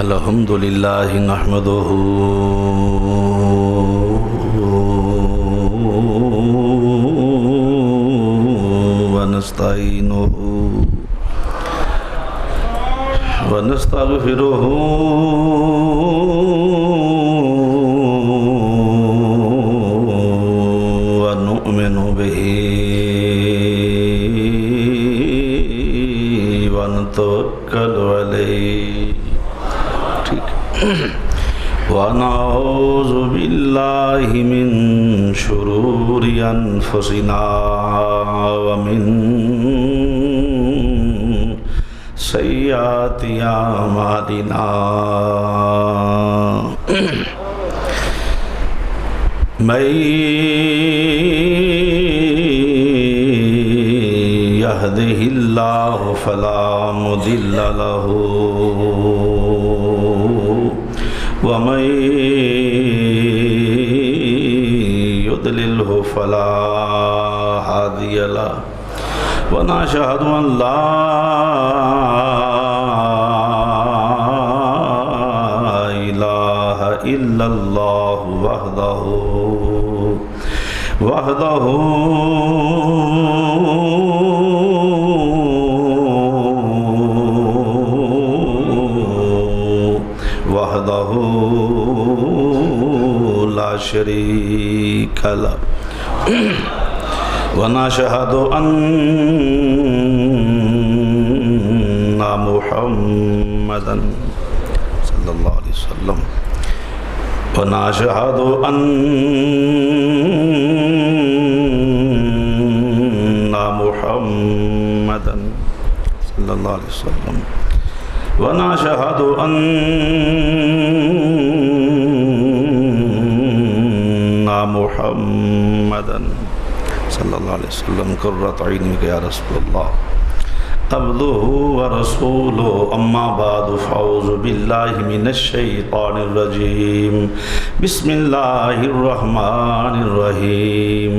الحمد للہ نحمدہ ونستعینہ ونستغفرہ ونؤمن بہ ونتوکل علیہ. ونعوذ باللہ من شرور انفسنا ومن سیئات اعمالنا من يهده الله فلا مضل له ومن يضلله فلا هادي له ونشهد أن لا إله إلا الله وحده لا شريك له ونشهد أن محمدا صلى الله عليه وسلم ونشهد أن محمدا صلى الله عليه وسلم ونشهد أن محمدا صلى الله عليه وسلم قرة عينك يا رسول الله عبده ورسوله. أما بعد فأعوذ بالله من الشيطان الرجيم. بسم الله الرحمن الرحيم.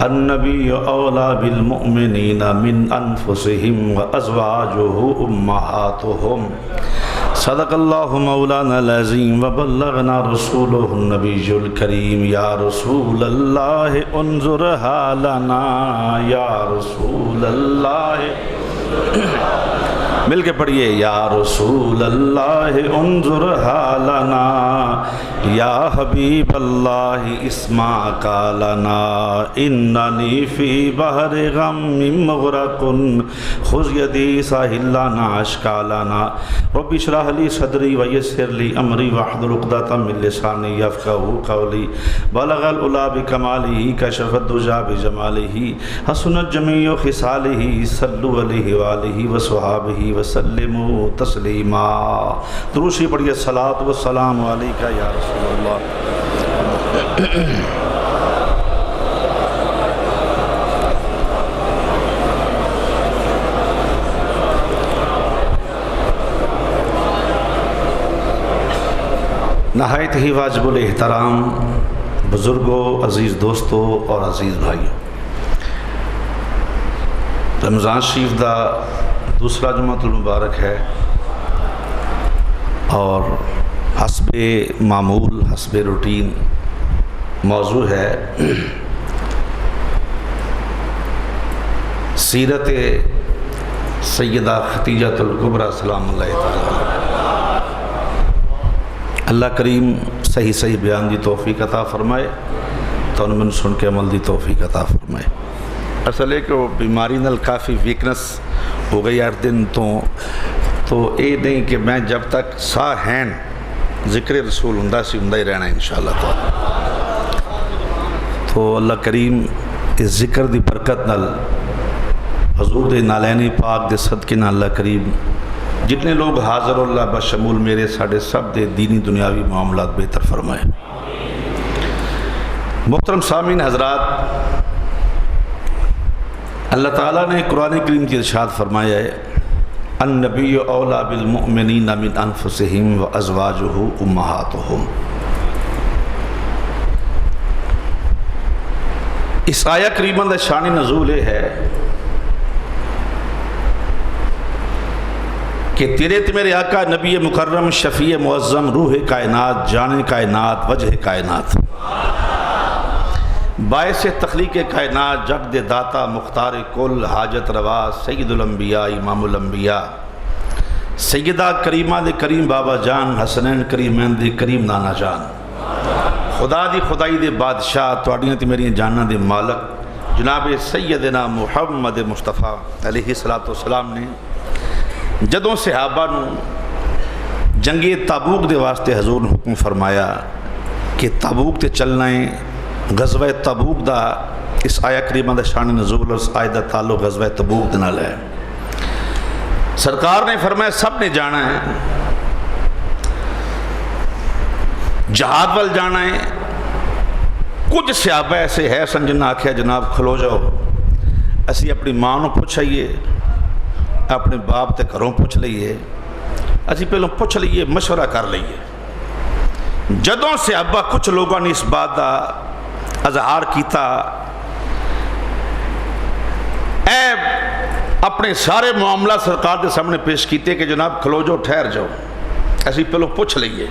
النبي أولى بالمؤمنين من أنفسهم وأزواجه أمهاتهم. صدق الله مولانا العظيم وبلغنا رسوله النبي الكريم. يا رسول الله انظر حالنا يا رسول الله. مل کے پڑھیے. یا رسول اللہ انظر حالنا یا حبیب اللہ اسمع قالنا اننی فی بحر غم مغرق خذ یدی ساحل لنا اشکالنا. رب اشرح لی صدری ویسر لی امری واحلل عقدۃ من لسانی یفقہوا قولی. بلغ العلا بکمالہ کشف الدجی بجمالہ حسنت جمیع خصالہ صلوا علیہ وآلہ وصحابہ وسلموا تسلیما. دروشی پڑھیے. الصلاۃ والسلام علیکہ یا رسول اللہ. نہایت ہی واجب الاحترام بزرگوں، عزیز دوستوں اور عزیز بھائیوں، رمضان شریف دا دوسرا جمعۃ المبارک ہے اور حسب معمول حسب روٹین موضوع ہے سیرت سیدہ خدیجہ الکبریٰ سلام اللہ تعالیٰ. اللہ کریم صحیح صحیح بیان دی توفیق عطا فرمائے تو ان سن کے عمل دی توفیق عطا فرمائے. اصل ہے کہ وہ بیماری نال کافی ویکنس ہو گئی ہر دن تو یہ نہیں کہ میں جب تک ساہ ہیں ذکر رسول ہوں ہی رہنا انشاءاللہ تعالی. تو اللہ کریم اس ذکر دی برکت نال حضور دے نالین پاک دے صدقے نال اللہ کریم جتنے لوگ حاضر اللہ بشمول میرے ساڑھے سب دے دینی دنیاوی معاملات بہتر فرمائے. محترم سامعین حضرات، اللہ تعالیٰ نے قرآن کریم کی ارشاد فرمایا ہے النبی اولا بالمؤمنین من انفسہم وازواجہ امہاتہم. اس آیہ کریمہ دا شان نزول ہے کہ کہ تیرے تے میرے آقا نبی مکرم شفیع معظم روح کائنات جان کائنات وجہ کائنات باعث تخلیق کائنات جگ دے داتا مختار کل حاجت روا سید الانبیاء امام الانبیاء سیدہ کریمہ دے کریم بابا جان حسنین کریمین دے کریم نانا جان خدا دی خدائی دے بادشاہ تواڈیاں تے میری جاناں دے مالک جناب سیدنا محمد مصطفیٰ علیہ السلام نے جدوں صحابہ نو جنگ تابوک دے واسطے حضور نے حکم فرمایا کہ تابوک تے چلنا ہے غزوہ تبوک دا اس آیہ کریمہ دا شان نزول اور اس آیہ دا تعلق غزوہ تبوک دے نال ہے سرکار نے فرمایا سب نے جانا ہے جہاد وال جانا ہے کچھ صحابہ ایسے ہے سنجن آکھیا جناب کھلو جاؤ اسی اپنی ماں نو پوچھائیے اپنے باپ تے گھروں پوچھ لئیے اسی پہلوں پوچھ لئیے مشورہ کر لئیے جدوں صحابہ کچھ لوگوں نے اس بات دا اظہار کیتا اے اپنے سارے معاملہ سرکار دے سامنے پیش کیتے کہ جناب کھلو جاؤ ٹھہر جاؤ ایسی پہلو پوچھ لئیے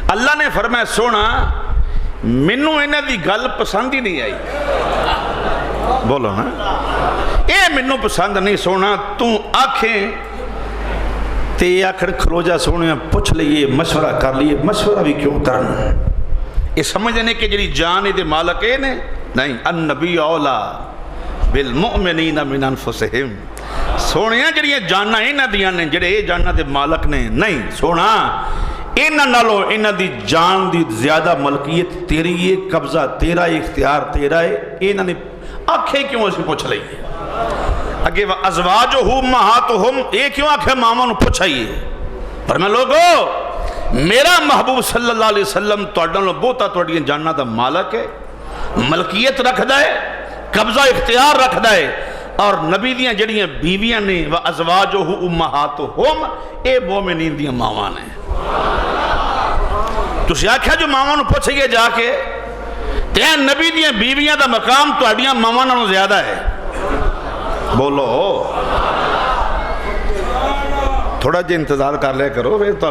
اللہ نے فرمایا سونا منو انہاں دی گل پسند ہی نہیں آئی بولو نا اے منو پسند نہیں سونا تو آنکھیں تے آخر کھلو جا سونے پوچھ لئیے مشورہ کر لئیے مشورہ بھی کیوں کرنا یہ سمجھنے کہ جڑی جان دے مالک ہے نہیں النبی اولا بالمؤمنین من انفسہم سونیاں جڑیاں جاننا انہاں دیاں نے جڑے یہ جاننا دے مالک نے نہیں سونا انہاں نالو انہاں دی جان دی زیادہ ملکیت تیری ہے قبضہ تیرا اختیار تیرا ہے انہاں نے آنکھیں کیوں اسی پوچھ لئیے اگے ازواجہم امہاتہم یہ کیوں آنکھیں ماما نو پوچھائیے پر میں لوگو میرا محبوب صلی اللہ علیہ وسلم توڑنو بوتا توڑیاں جاننا دا مالک ہے ملکیت رکھ دائے قبضہ اختیار رکھ دائے اور نبی دیاں جڑیاں بیویاں نے وَأَزْوَاجُهُ أُمَّهَاتُهُمْ اے مومنین دیاں ماواں نے تو سیاکھا جو ماواں نو پوچھئیے جا کے تیاں نبی دیاں بیویاں دا مقام توڑیاں ماواں نو زیادہ ہے بولو تھوڑا جی انتظار کر لیا کرو تو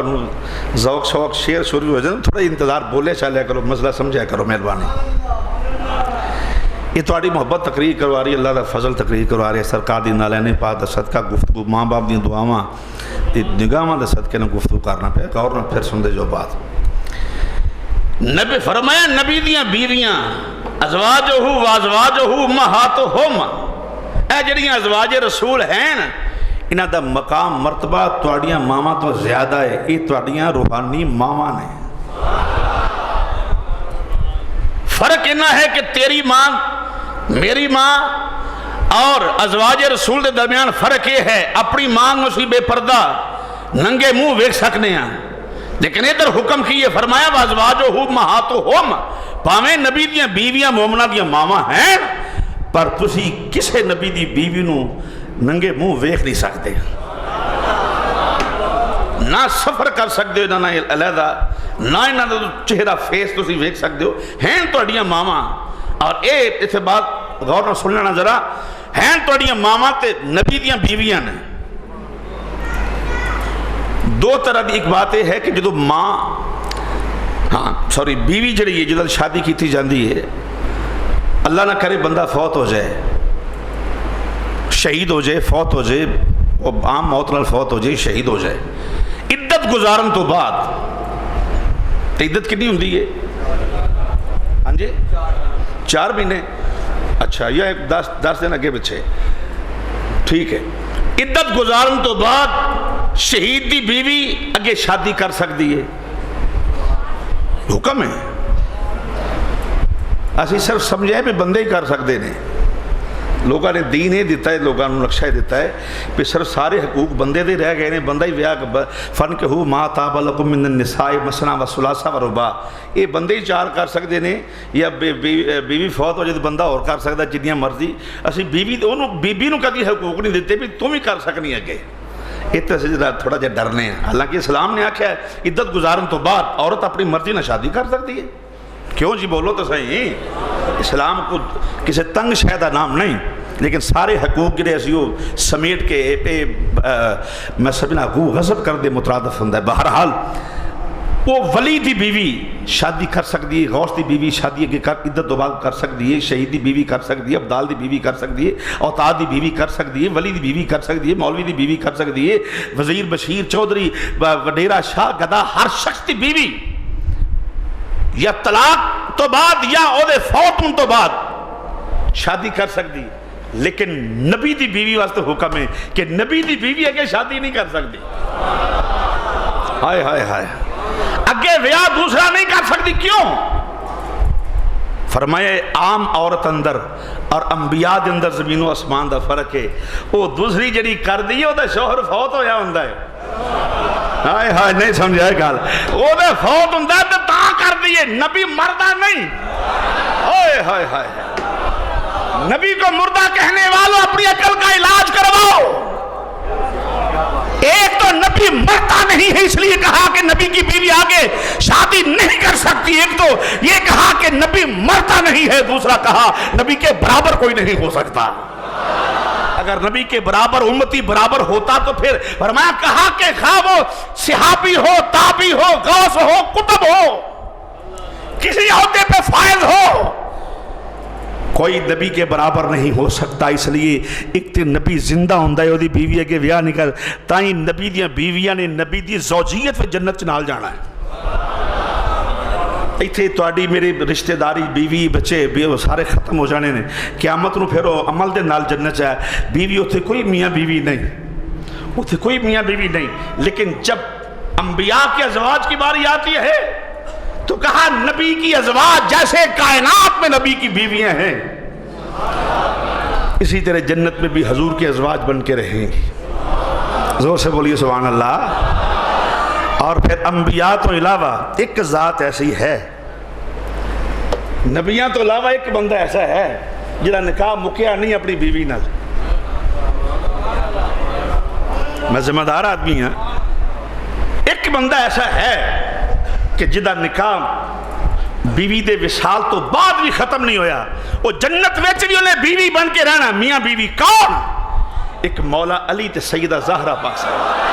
ذوق شوق شیر شروع ہو جائے تھوڑا تھوڑا بولے چاہ لیا کرو مسئلہ سمجھا کرو مہربانی یہ تھوڑی محبت تقریر کروا رہی ہے اللہ دا فضل تقریر کروا رہی ہے سرکار دی نالین پاک دا صدقہ گفتگو ماں باپ دی دعاواں نگاہاں دا صدقے نے گفتگو کرنا پہ غور نہ پھر سن دے جو بات نبی فرمایا نبی دیاں بیویاں ازواجہ وازواجہ امہاتہم اے جڑیاں ازواج رسول ہیں انہاں دا مقام مرتبہ تواڈیاں ماما تو زیادہ ہے یہ تواڈیاں روحانی ماما نے فرق انہا ہے کہ تیری ماں میری ماں اور ازواج رسول دے درمیان فرق یہ ہے اپنی ماں اسی بے پردہ ننگے منہ ویکھ سکنے ہیں لیکن ادھر حکم کیے فرمایا وازواجہم امہاتہم پاویں نبی دیاں بیویاں مومنہ دیاں ماما ہیں پر تسی کسے نبی دی بیوی نو ننگے منہ ویکھ نہیں سکتے نہ سفر کر سکتے ہو نہ علیحدہ نہ چہرہ فیس تسی ویکھ سکتے ہو ہیں توڑیاں ماما اور اے اسے بات غور نہ سن لینا ذرا ہیں توڑیاں ماما تے نبی دیاں بیویاں نے دو طرح دی ایک بات ہے کہ جدو ماں بیوی جڑی ہے جدو شادی کی تھی جاندی ہے اللہ نہ کرے بندہ فوت ہو جائے شہید ہو جائے فوت ہو جائے وہ عام موت نال فوت ہو جائے شہید ہو جائے عدت گزارن تو بعد عدت کتنی ہوندی ہے ہاں جی 4 مہینے اچھا یہ 10 دن اگے بچے ٹھیک ہے عدت گزارن تو بعد شہید دی بیوی اگے شادی کر سکتی ہے حکم ہے اسی صرف سمجھے بھی بندے ہی کر سکتے ہیں لوگاں نے دین ہی دیتا ہے لوگاں نے نقشہ دیتا ہے کہ صرف سارے حقوق بندے دے رہ گئے ہیں بندہ ہی ویاہ فن کہ ہو ما تاب لکم من النساء مثنی و ثلاث و رباع یہ بندے ہی 4 کر سکتے ہیں یا بیوی فوت ہو جائے بندہ اور کر سکتا جتنی مرضی اسی بیوی نو کدی حقوق نہیں دیتے بھی تم ہی کر سکنی اگے اتنا سے تھوڑا جہا ڈرنے ہیں حالانکہ اسلام نے آکھا ہے عدت گزارن تو بعد عورت اپنی مرضی نہ شادی کر سکتی ہے کیوں جی بولو تو صحیح اسلام کو کسی تنگ شہدہ نام نہیں لیکن سارے حقوق جڑے اسی وہ سمیٹ کے میں سمجھنا گو غضب کر دے مترادف ہوندا ہے. بہرحال وہ ولی دی بیوی شادی کر سکتی ہے, غوث دی بیوی شادی اگے کر عدت دو بعد کر سکتی ہے, شہید دی بیوی کر سکتی ہے, ابدال دی بیوی کر سکتی ہے, اوتاد دی بیوی کر سکتی ہے, ولی دی بیوی کر سکتی ہے, مولوی دی بیوی کر سکتی ہے, وزیر بشیر چودھری وڈیرا شاہ گدا ہر شخص دی بیوی یا طلاق تو بعد یا او دے فوت ہون تو بعد شادی کر سکتی. لیکن نبی دی بیوی واسطے حکم ہے کہ نبی دی بیوی اگے شادی نہیں کر سکتی. ہائے ہائے ہائے, اگے ویاہ دوسرا نہیں کر سکتی. کیوں؟ فرمائے عام عورت اندر اور انبیاء دے اندر زمین و آسمان دا فرق ہے. وہ دوسری جڑی کر دی ہے وہ دا شوہر فوت ہویا ہوندا ہے. ہائے ہائے نہیں سمجھا گل, وہ دا فوت ہوندا ہے تے تاں کر دی ہے, نبی مردہ نہیں. ہائے ہائے ہائے, نبی کو مردہ کہنے والوں اپنی عقل کا علاج کرواؤ. ایک تو نبی مرتا نہیں ہے اس لیے کہا کہ نبی کی بیوی آگے شادی نہیں کر سکتی, ایک تو یہ کہا کہ نبی مرتا نہیں ہے, دوسرا کہا نبی کے برابر کوئی نہیں ہو سکتا. اگر نبی کے برابر امتی برابر ہوتا تو پھر فرمایا کہا کہ خواہ وہ صحابی ہو, تابعی ہو, غوث ہو, قطب ہو, کسی عہدے پہ فائز ہو, کوئی نبی کے برابر نہیں ہو سکتا. اس لیے ایک تے نبی زندہ ہوندہ ہے, وہ دی بیوی کے ویاہ نہیں کر, تائیں نبی دیاں بیویاں نے نبی دی زوجیت پہ جنت چنال جانا ہے. ایتھے تواڈی میرے رشتہ داری بیوی بچے سارے ختم ہو جانے نے, قیامت نو پھر عمل دے نال جنت ہے. بیوی اتھے کوئی میاں بیوی نہیں, اتھے کوئی میاں بیوی نہیں. لیکن جب انبیاء کے ازواج کی باری آتی ہے تو کہا نبی کی ازواج جیسے کائنات میں نبی کی بیویاں ہیں, اسی طرح جنت میں بھی حضور کے ازواج بن کے رہیں گی. زور سے بولیے سبحان اللہ. اور پھر انبیاء تو علاوہ ایک ذات ایسی ہے, نبیاں تو علاوہ ایک بندہ ایسا ہے جنہاں نکاح مکیا نہیں اپنی بیوی نال. میں ذمہ دار آدمی ہاں. ایک بندہ ایسا ہے کہ جدہ نکاح بیوی دے وصال تو بعد بھی ختم نہیں ہویا, وہ جنت وچ بھی انہیں بیوی بن کے رہنا. میاں بیوی کون؟ ایک مولا علی تے سیدہ زہرا پاک صاحب.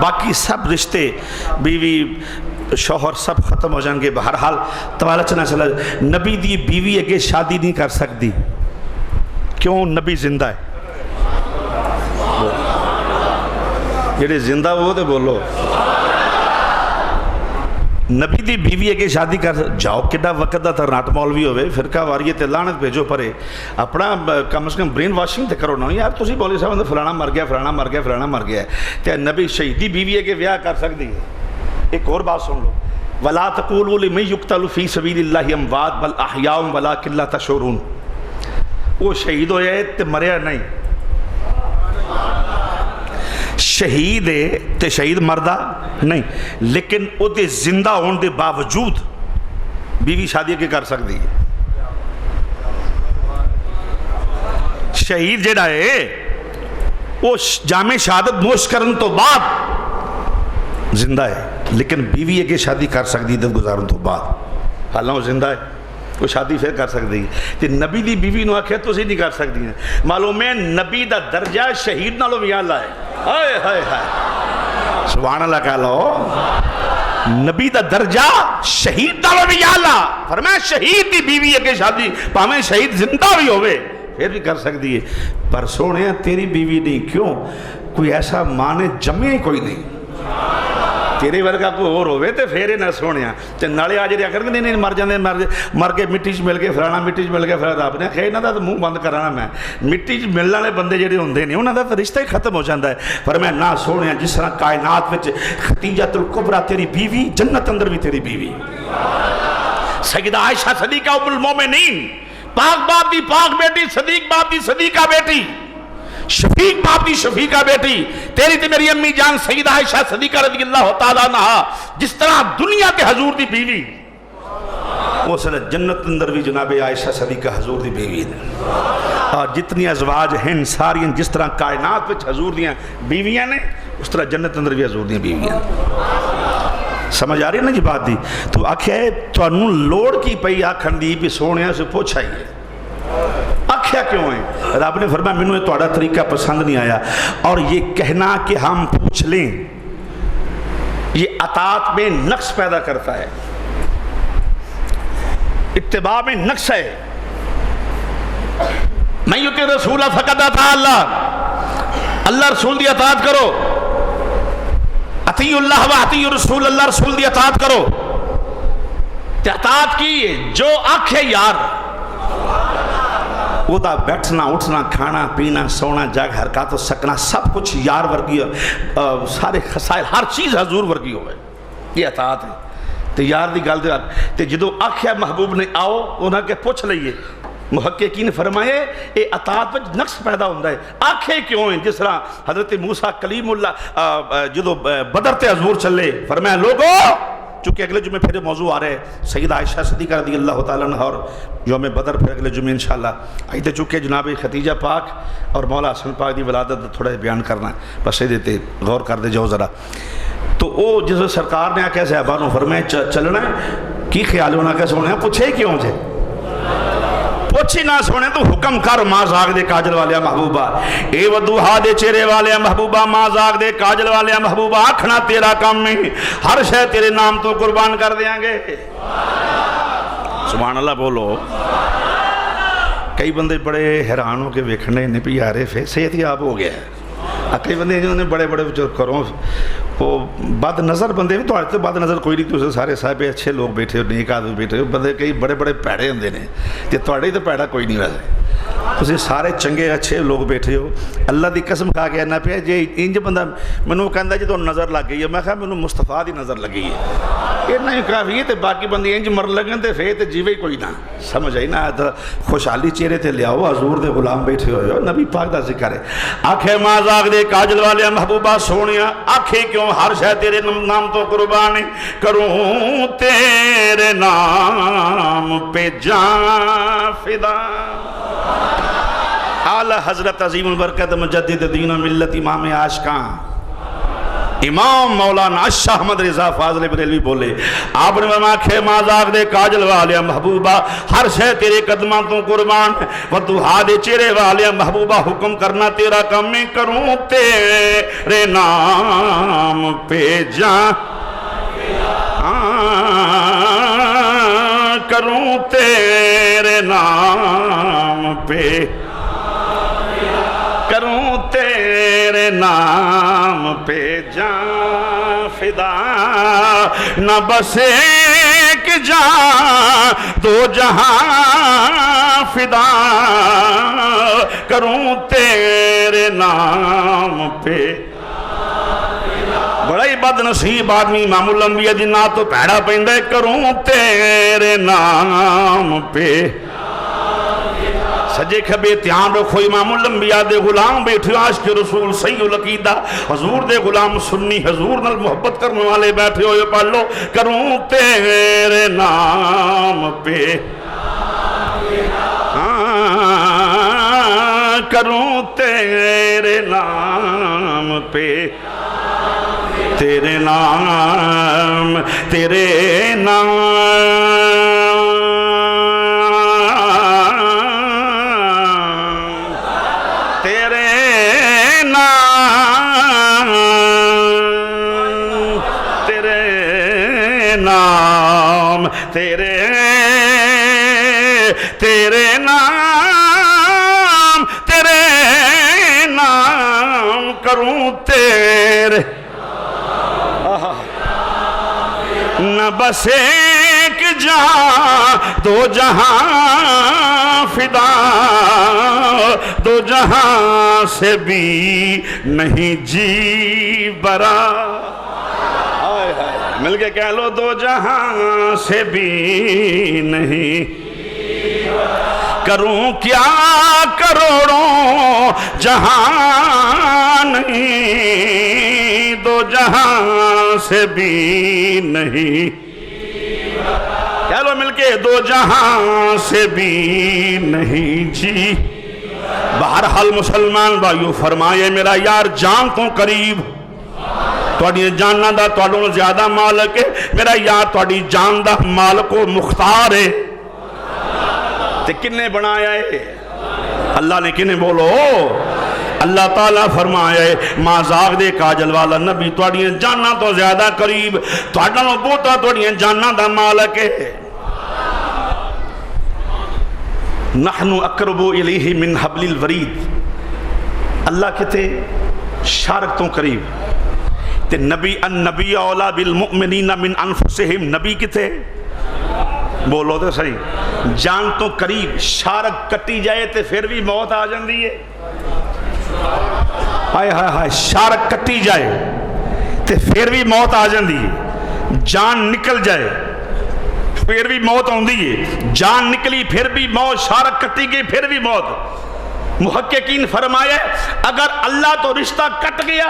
باقی سب رشتے بیوی شوہر سب ختم ہو جائیں گے. بہرحال توالہ چنا چلا, نبی دی بیوی اگے شادی نہیں کر سکتی. کیوں؟ نبی زندہ ہے. جڑے زندہ وہ تے بولو. نبی دی بیوی اگے شادی کر جاؤ, کڈا وقت دا ترناٹ مولوی ہوئے, فرقہ واریے تے لعنت بھیجو پرے, اپنا کم از کم برین واشنگ تے کرو نا یار. تسی بولے صاحب فلانا مر گیا, فلانا مر گیا, فلانا مر گیا. تے نبی شہیدی بیوی اگے بیاہ کر سکتی ہے. ایک اور بات سن لو, وَلَا تَقُولُوا لِمَن يُقْتَلُ فِي سَبِيلِ اللَّهِ أَمْوَاتٌ بَلْ أَحْيَاءٌ وَلَٰكِن لَا تَشْعُرُونَ. وہ شہید ہویا ہے تے مریا نہیں. شہید ہے تے شہید مردہ نہیں, لیکن او دے زندہ ہون دے باوجود بیوی شادی کے کر سکتی ہے. شہید جڑا ہے وہ جامع شہادت نوش کرن تو بعد زندہ ہے, لیکن بیوی اگے شادی کر سکتی عدت گزارن تو بعد. حالانکہ وہ زندہ ہے, وہ شادی پھر کر سکتی ہے. تے نبی دی بیوی نو آکھے تو اسی نہیں کر سکتی ہیں. معلوم ہے نبی دا درجہ شہید نالوں بھی اعلیٰ ہے. ہائے ہائے ہائے, سبحان اللہ کہہ لو. نبی دا درجہ شہید نالوں بھی اعلیٰ. فرمایا شہید دی بیوی اگے شادی پاویں شہید زندہ بھی ہوئے پھر بھی کر سکتی ہے. پر سونے تیری بیوی نہیں. کیوں؟ کوئی ایسا ماں نے جمعے کوئی نہیں. تیرے ورگا کوئی اور ہوئے تے پھر نہ سونیا تے نالے آ جڑے آخر نہیں مر جاندے, مر کے مٹی چ مل کے فلانا مٹی چ مل کے فلانا. رب نے آخیا انہاں دا منہ بند کرانا میں. مٹی چ ملن والے بندے جڑے ہوندے نے انہاں دا تے رشتہ ہی ختم ہو جاندا ہے. پر میں نہ سونیا جس طرح کائنات وچ خدیجۃ الکبریٰ تیری بیوی, جنت اندر بھی تیری بیوی سیدہ عائشہ صدیقہ ام المومنین, پاک باپ دی پاک بیٹی, صدیق باپ دی صدیقہ بیٹی, شفیق باپ دی شفیقہ بیٹی, تیری تے میری امی جان سیدہ عائشہ صدیقہ رضی اللہ تعالیٰ عنہا. جس طرح دنیا کے حضور دی بیوی, وہ سلط جنت اندر بھی جناب عائشہ صدیقہ حضور دی بیوی نے. اور جتنی ازواج ہیں ساری جس طرح کائنات وچ حضور دیاں بیویاں نے, اس طرح جنت اندر بھی حضور دیاں بیویاں. سمجھ آ رہی ہے نا جی بات دی؟ تو آکھیا ہے تو انہوں لوڑ کی پئی آکھن دی بھی سونے سے پوچھا ہی ہے. آکھیا کیوں ہے؟ رب نے فرمایا مینوں یہ تہاڈا طریقہ پسند نہیں آیا، اور یہ کہنا کہ ہم پوچھ لیں یہ اطاعت میں نقص پیدا کرتا ہے، اتباع میں نقص ہے۔ من یطع الرسول فقد اطاع اللہ، اللہ رسول دی اطاعت کرو، اطیعوا اللہ و اطیعوا الرسول، اللہ رسول دی اطاعت کرو۔ اطاعت کی جو آنکھیں یار وہ دا بیٹھنا اٹھنا کھانا پینا سونا جگ حرکات و سکنا سب کچھ یار ورگی، سارے خسائل ہر چیز حضور ورگی ہوئے، یہ اطاعت ہے۔ تو یار دی گل دے تے جدو آکھیا محبوب نے آؤ انہاں کے پوچھ لئیے، محققین نے فرمائے اے اطاعت وچ نقص پیدا ہوندہ ہے۔ آنکھیں کیوں ہیں؟ جس طرح حضرت موسیٰ کلیم اللہ جدو بدر تے حضور چلے فرمایا لوگو، چونکہ اگلے جمعے پھر موضوع آ رہے ہیں سیدہ عائشہ صدیقہ رضی اللہ تعالیٰ عنہ اور یوم بدر، پھر اگلے جمعے انشاءاللہ آئی تے چونکہ جناب خدیجہ پاک اور مولا حسن پاک دی ولادت تھوڑا بیان کرنا ہے، بس دیتے غور کر دے جاؤ ذرا۔ تو وہ جس سرکار نے آکھا صحابہ نے فرمایا چلنا ہے کی خیال ہونا کہ سونے پوچھے کیوں جے؟ پوچھی نہ سونے تو حکم کر ماں زاغ دے کاجل والیا محبوبہ، اے ودوہا دے چہرے والیا محبوبہ، ماں زاغ دے کاجل والیا محبوبہ، آکھنا تیرا کام میں ہر شے تیرے نام تو قربان کر دیاں گے۔ سبحان اللہ بولو۔ کئی بندے بڑے حیران ہو کے ویکھنے نے بھی یارے پھر صحت یاب ہو گیا ہے، کئی بندے جنہوں نے بڑے بڑے کروں وہ بد نظر بندے بھی تو بد نظر کوئی نہیں، تو سارے صاحب اچھے لوگ بیٹھے ہو، نیک آدمی بیٹھے ہو، بندے کئی بڑے بڑے پیڑے ہوندے نے تے تواڈے تو پیڑا کوئی نہیں ویسے، تسی سارے چنگے اچھے لوگ بیٹھے ہو۔ اللہ دی قسم کھا کے نہ پیا جے انج بندہ مینوں کہندا جے تو نظر لگ گئی ہے، میں کہا مینوں مصطفیٰ دی نظر لگی ہے، اتنا ہی کافی ہے تے باقی بندے انج مر لگن تے پھر تے جیوے کوئی نہ سمجھ آئی نہ۔ خوشحالی چہرے تے لیاؤ، حضور دے غلام بیٹھے ہوئے ہو، نبی پاک دا ذکر ہے۔ آنکھیں ماں زاغ دے کاجل والے محبوبہ سونیا، آنکھیں کیوں ہر شے تیرے نام تو قربان کروں، تیرے نام پہ جان فدا۔ اعلی حضرت عظیم البرکت مجدد دین و ملت امام عاشقاں امام مولانا شاہ احمد رضا فاضل بریلوی بولے، آپ نے فرمایا کہ ماں زاغ دے کاجل والے محبوبہ ہر شے تیرے قدماں تو قربان، وضحا دے چہرے والے محبوبہ حکم کرنا تیرا کام میں کروں، تیرے نام پہ جان کروں، تیرے نام پہ کروں، تیرے نام پہ جان فدا۔ نہ بس ایک جان دو جہاں فدا کروں، تیرے نام پہ۔ بڑا ہی بد نصیب آدمی امام الانبیاء دی نہ تو پیڑا پہندے، کروں تیرے نام پہ۔ سجے کھبے دھیان رکھو، امام الانبیاء دے غلام بیٹھے عاشق رسول صحیح العقیدہ حضور دے غلام سنی حضور نال محبت کرنے والے بیٹھے ہوئے، پڑھ لو کروں تیرے نام پہ، کروں تیرے نام پہ، تیرے نام، تیرے نام، تیرے نام، تیرے نام، تیرے تیرے نام، تیرے نام کروں تیرے، نہ بس ایک جہاں دو جہاں فدا، دو جہاں سے بھی نہیں جی برا، مل کے کہہ لو دو جہاں سے بھی نہیں، کروں کیا کروڑوں جہاں نہیں، دو جہاں سے بھی نہیں، کہہ لو مل کے دو جہاں سے بھی نہیں جی۔ بہرحال مسلمان بھائیو فرمائے میرا یار جان تو قریب، تواڈی جاناں دا تواڈوں زیادہ مالک ہے، میرا یار تواڈی جان دا مالک و مختار ہے، تے کنے بنایا ہے؟ اللہ نے کنے بولو اللہ تعالیٰ فرمائے ماں زاغ دے کاجل والا نبی توڑیاں جاننا تو زیادہ قریب توڑنا نو بوتا توڑیاں جاننا دا مالک ہے نحن اقرب الیہ من حبل الورید اللہ کہتے شارک تو قریب تے نبی النبی اولا بالمؤمنین من انفسہم نبی کہتے بولو تو صحیح جان تو قریب شارک کٹی جائے تے پھر بھی موت آ جاندی ہے ہائے ہائے ہائے شارک کٹی جائے تے پھر بھی موت آ جاندی ہے جان نکل جائے پھر بھی موت آندی ہے جان نکلی پھر بھی موت شارک کٹی گئی پھر بھی موت محققین فرمایا اگر اللہ تو رشتہ کٹ گیا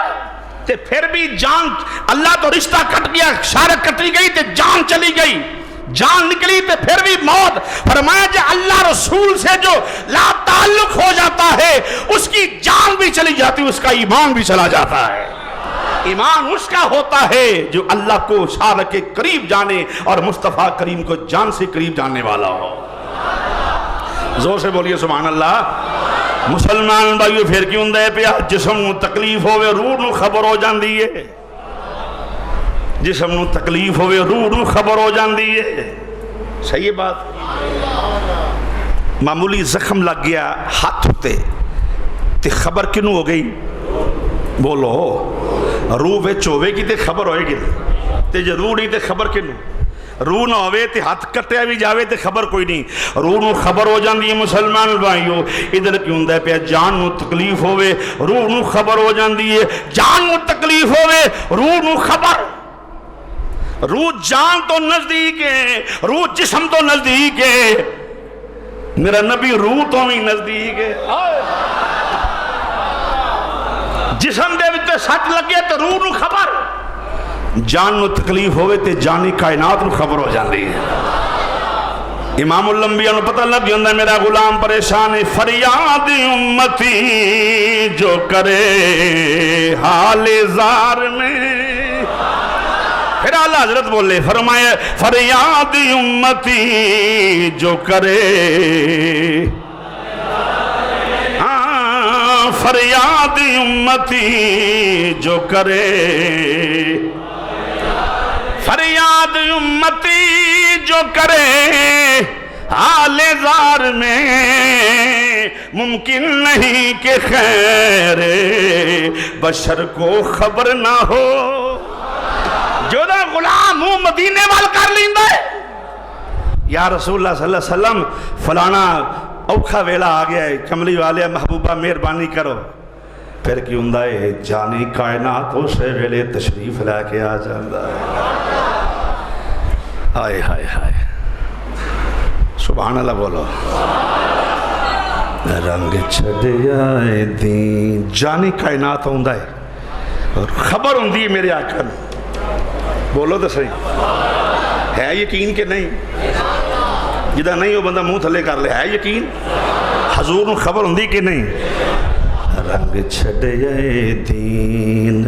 تے پھر بھی جان اللہ تو رشتہ کٹ گیا شارک کٹی گئی تے جان چلی گئی جان نکلی تے پھر بھی موت فرمایا کہ اللہ رسول سے جو لا تعلق ہو جاتا ہے اس کی جان بھی چلی جاتی اس کا ایمان بھی چلا جاتا ہے ایمان اس کا ہوتا ہے جو اللہ کو شارک کے قریب جانے اور مصطفیٰ کریم کو جان سے قریب جاننے والا ہو زور سے بولیے سبحان اللہ مسلمان بھائیو پھر کیوں دے پیا جسم نو تکلیف ہوئے روح نو خبر ہو جاندی ہے جسم نو تکلیف ہوئے روح نو خبر ہو جاندی ہے صحیح ہے بات معمولی زخم لگ گیا ہاتھ ہوتے تے خبر کنوں ہو گئی بولو روح وچ ہوئے کی تے خبر ہوئے گی تے جے روح نہیں تے خبر کنوں روح نہ ہوئے تے ہاتھ کٹیا بھی جاوے تے خبر کوئی نہیں روح نو خبر ہو جاندی ہے مسلمان بھائیو ادھر کیوں دے پیا جان نو تکلیف ہوئے روح نو خبر ہو جاندی ہے جان نو تکلیف ہوئے روح نو خبر روح جان تو نزدیک ہے روح جسم تو نزدیک ہے میرا نبی روح تو بھی نزدیک ہے جسم دے وچ سٹ لگے تو روح نو خبر جان نو تکلیف ہوئے تے جانی کائنات نو خبر ہو جاندی ہے امام الانبیاء نو پتہ لگ جاندہ میرا غلام پریشان ہے فریاد امتی جو کرے حال زار میں پھر اعلیٰ حضرت بولے فرمائے فریاد امتی جو کرے فریاد امتی جو کرے فریاد امتی جو کرے حال زار میں ممکن نہیں کہ خیر بشر کو خبر نہ ہو جو دا غلام ہوں مدینے وال کر لیندہ ہے یا رسول اللہ صلی اللہ علیہ وسلم فلانا اوکھا ویلا آگیا ہے کملی والے محبوبہ مہربانی کرو پھر کیوں دا ہے جانی کائنات اسے ویلے تشریف لے کے آ جاندہ ہے ہائے ہائے ہائے سبحان اللہ بولو رنگ چھڑے آئے دین جانی کائنات ہوندہ ہے اور خبر ہوندی ہے میرے آقا میں بولو تو صحیح ہے یقین کہ نہیں جدہ نہیں ہو بندہ منہ تھلے کر لے ہے یقین حضور نو خبر ہوندی کہ نہیں رنگ چھڑے دین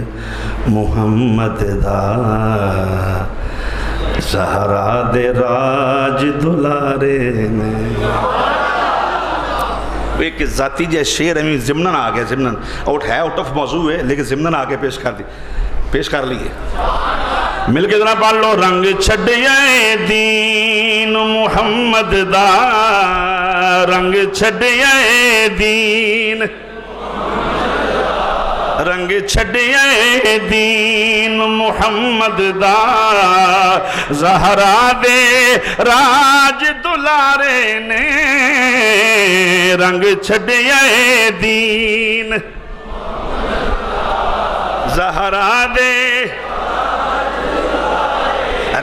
محمد دا زہرا دے راج دلارے نے ایک ذاتی جے شیر ہمیں ضمنن آگے ضمنن آؤٹ آف موضوع ہے لیکن ضمنن آگے پیش کر لیے مل کے ذرا پڑھ لو رنگ چھڑیے دین محمد دا رنگ چھڑیے دین رنگ چھڑیے دین محمد دا زہرا دے راج دلارے نے رنگ چھڑیے دین زہرا دے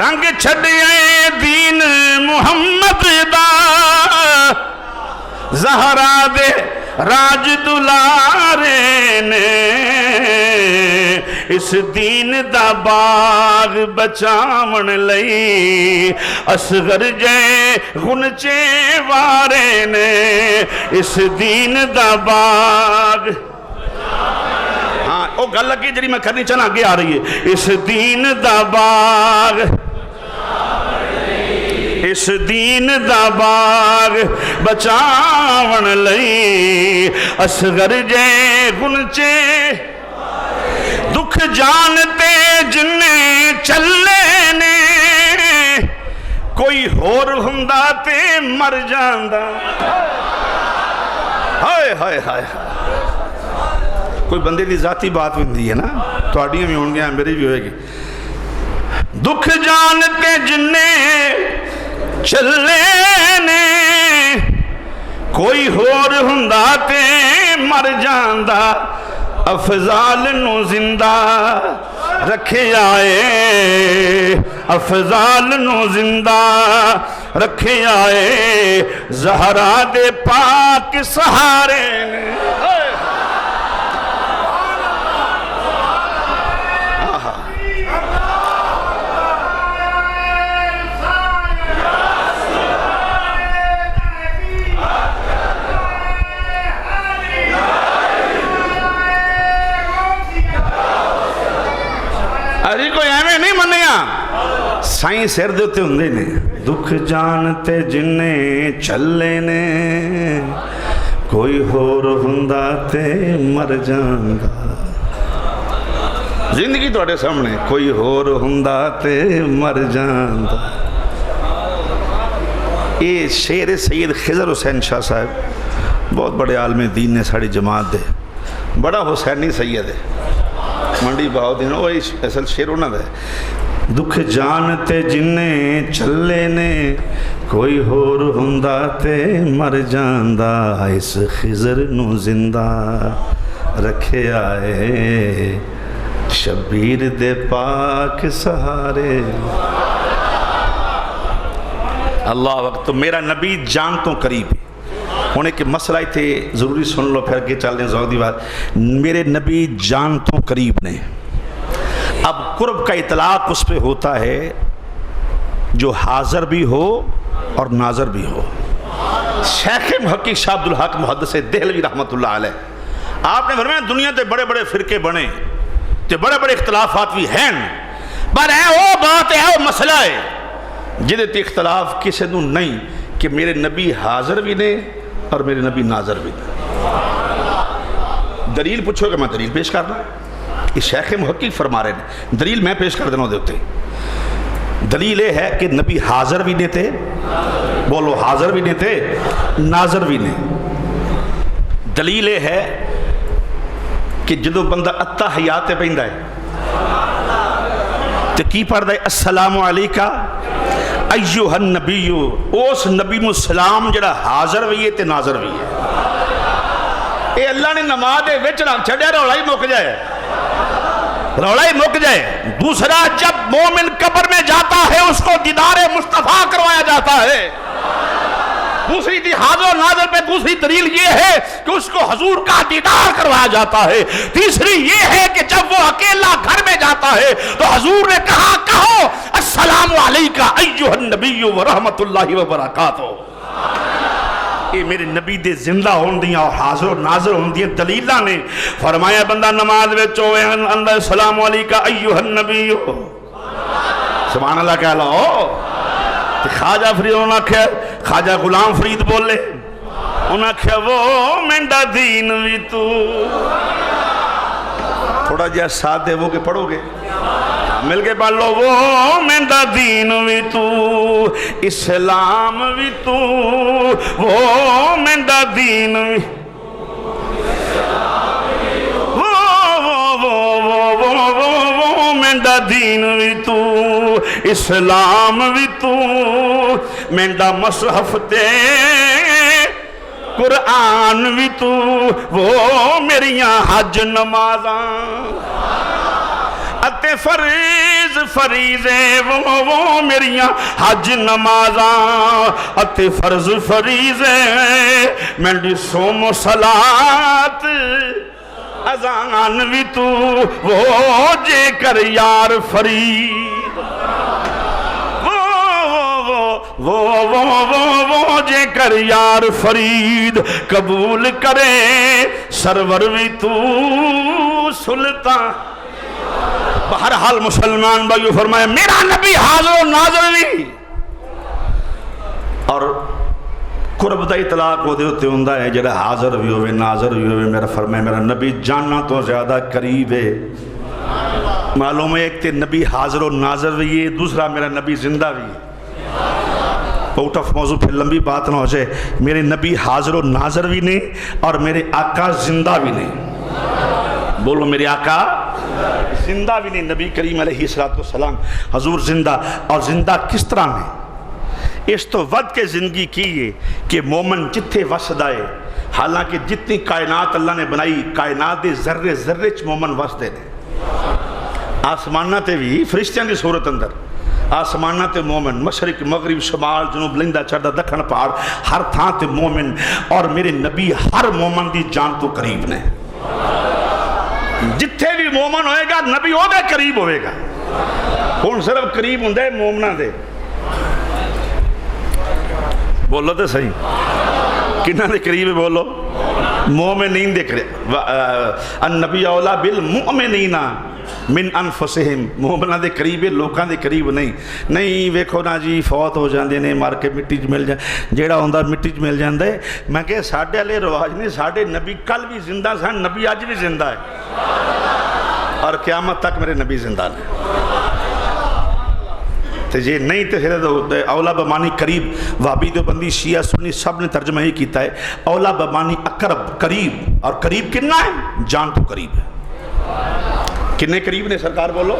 رنگ چھڑیے دین محمد دا زہرا دے راج دلارے نے اس دین دا باغ بچاون لئی اصغر جے غنچے وارے نے اس دین دا باغ ہاں وہ گل لگی جڑی میں کرنی چاہنا آگے آ رہی ہے اس دین دا باغ اس دین دا باغ بچاون لئی اصغر جے گنچے دکھ جانتے جنے چلے نے کوئی ہور ہندا تے مر جاندا ہائے ہائے ہائے کوئی بندے دی ذاتی بات ہوندی ہے نا تہاڈیاں بھی ہون گیاں میری بھی ہوئے گی دکھ جانتے جنے چلے نے کوئی ہور ہندا تے مر جاندا افضال نو زندہ رکھے آئے افضال نو زندہ رکھے آئے زہرا دے پاک سہارے نے ارے کوئی ایویں نہیں منیا سائیں سر دے ہوتے ہوندے نے دکھ جانتے جنے چلے نے کوئی ہور ہندا تے مر جاندا زندگی تواڈے سامنے کوئی ہور ہندا تے مر جاندا یہ شعر سید خضر حسین شاہ صاحب بہت بڑے عالم دین نے ساڑی جماعت دے بڑا حسینی سید ہے منڈی باؤ دین وہ اصل شعر ہونا دے دکھ جانتے جنے چلے نے کوئی ہور ہندا تے مر جاندا اس خضر نو زندہ رکھے آئے شبیر دے پاک سہارے اللہ وقت تو میرا نبی جان تو قریب ہے ہوں ایک مسئلہ ہی تھے ضروری سن لو پھر کے چل دیں ذوق دی بات میرے نبی جان تو قریب نے اب قرب کا اطلاق اس پہ ہوتا ہے جو حاضر بھی ہو اور ناظر بھی ہو شیخ محقق شاہ عبدالحق محدث دہلوی رحمت اللہ علیہ آپ نے فرمایا دنیا تے بڑے بڑے فرقے بنے تے بڑے بڑے اختلافات بھی ہیں پر ہے وہ بات ہے وہ مسئلہ ہے جدے تے اختلاف کسی نو نہیں کہ میرے نبی حاضر بھی نے اور میرے نبی ناظر بھی نے دلیل پوچھو کہ میں دلیل پیش کرنا یہ شیخ محقق فرما رہے ہیں دلیل میں پیش کر دینا دیتے دلیل یہ ہے کہ نبی حاضر بھی نے تھے بولو حاضر بھی نے تھے ناظر بھی نے دلیل یہ ہے کہ جدو بندہ اتحیات پہندا ہے تو کی پڑھدا ہے السلام علیکہ ایوہ النبی اس نبی مسلام جڑا حاضر بھی ہے تے ناظر بھی ہے اے اللہ نے نماز دے وچ رکھ چھڑیا رولا ہی مک جائے رولا ہی مک جائے دوسرا جب مومن قبر میں جاتا ہے اس کو دیدار مصطفیٰ کروایا جاتا ہے دوسری تھی حاضر و ناظر پہ دوسری دلیل یہ ہے کہ اس کو حضور کا دیدار کروایا جاتا ہے تیسری یہ ہے کہ جب وہ اکیلا گھر میں جاتا ہے تو حضور نے کہا کہو السلام علیکہ ایوہ النبی ورحمت اللہ وبرکاتہ یہ میرے نبی دے زندہ ہون دیاں اور حاضر و ناظر ہون دیاں دلیلہ نے فرمایا بندہ نماز وچ ہوئے اندر السلام علیکہ ایوہ النبی سبحان اللہ کہہ لو خواجہ فرید انہاں کہا خواجہ غلام فرید بولے انہاں کہا وہ مینڈا دین بھی تو تھوڑا جہاں ساتھ دے وہ کہ پڑھو گے مل کے پڑھ لو وہ مینڈا دین بھی تو اسلام بھی تو وہ مینڈا دین بھی مینڈا دین بھی تو اسلام بھی تو مینڈا مصحف تے قرآن بھی تو وہ میریاں حج نمازاں اتے فریضے وہ میریاں حج نمازاں اتے فرض فریضے مینڈی سوم و صلاة اذان بھی تو وہ جے کر یار فرید وہ جے کر یار فرید قبول کرے سرور بھی تو سلطان بہرحال مسلمان بھائیو فرمایا میرا نبی حاضر و ناظر نہیں اور قرب دا اطلاق وہ ہوتے ہوندا ہے جڑا حاضر بھی ہوئے ناظر بھی ہوئے. میرا فرمائے میرا نبی جاننا تو زیادہ قریب ہے. معلوم ہے ایک تے نبی حاضر و ناظر بھی ہے, دوسرا میرا نبی زندہ بھی ہے. آؤٹ آف موضوع پھر لمبی بات نہ ہو جائے. میرے نبی حاضر و ناظر بھی نہیں اور میرے آقا زندہ بھی نہیں. بولو میرے آقا زندہ بھی نہیں. نبی کریم علیہ السلام حضور زندہ, اور زندہ کس طرح میں؟ اس تو ود کے زندگی کی ہے کہ مومن جتھے وسدا ہے. حالانکہ جتنی کائنات اللہ نے بنائی, کائنات دے ذرے ذرے چ مومن وسدے نے. آسمانہ تے بھی فرشتیاں دی صورت اندر, آسمانہ تے مومن, مشرق مغرب شمال جنوب لندا چڑھدا دکھن پہاڑ ہر تھان تے مومن. اور میرے نبی ہر مومن دی جان تو قریب نے. جتھے بھی مومن ہوئے گا نبی او دے قریب ہوئے گا. ہن صرف قریب ہوندا ہے مومناں دے. بولو تو صحیح, کنہاں دے قریب ہے بولو؟ مومنین دے قریب. النبی اولا بالمؤمنین من انفسہم. مومنہ دے قریب ہے, لوکاں دے قریب نہیں. نہیں ویکھو نا جی فوت ہو جاندے نے, مار کے مٹی چ مل جائے, جیڑا ہوندا مٹی چ مل جاندا ہے. میں کہ ساڈے والے رواج نہیں, ساڈے نبی کل بھی زندہ سن, نبی اج بھی زندہ ہے اور قیامت تک میرے نبی زندہ نے. تو یہ نہیں تو پھر اولا بمانی قریب. وہابی دیوبندی شیعہ سنی سب نے ترجمہ ہی کیتا ہے اولا بمانی اقرب, قریب. اور قریب کنا ہے؟ جان تو قریب ہے. کنے قریب نے سرکار بولو؟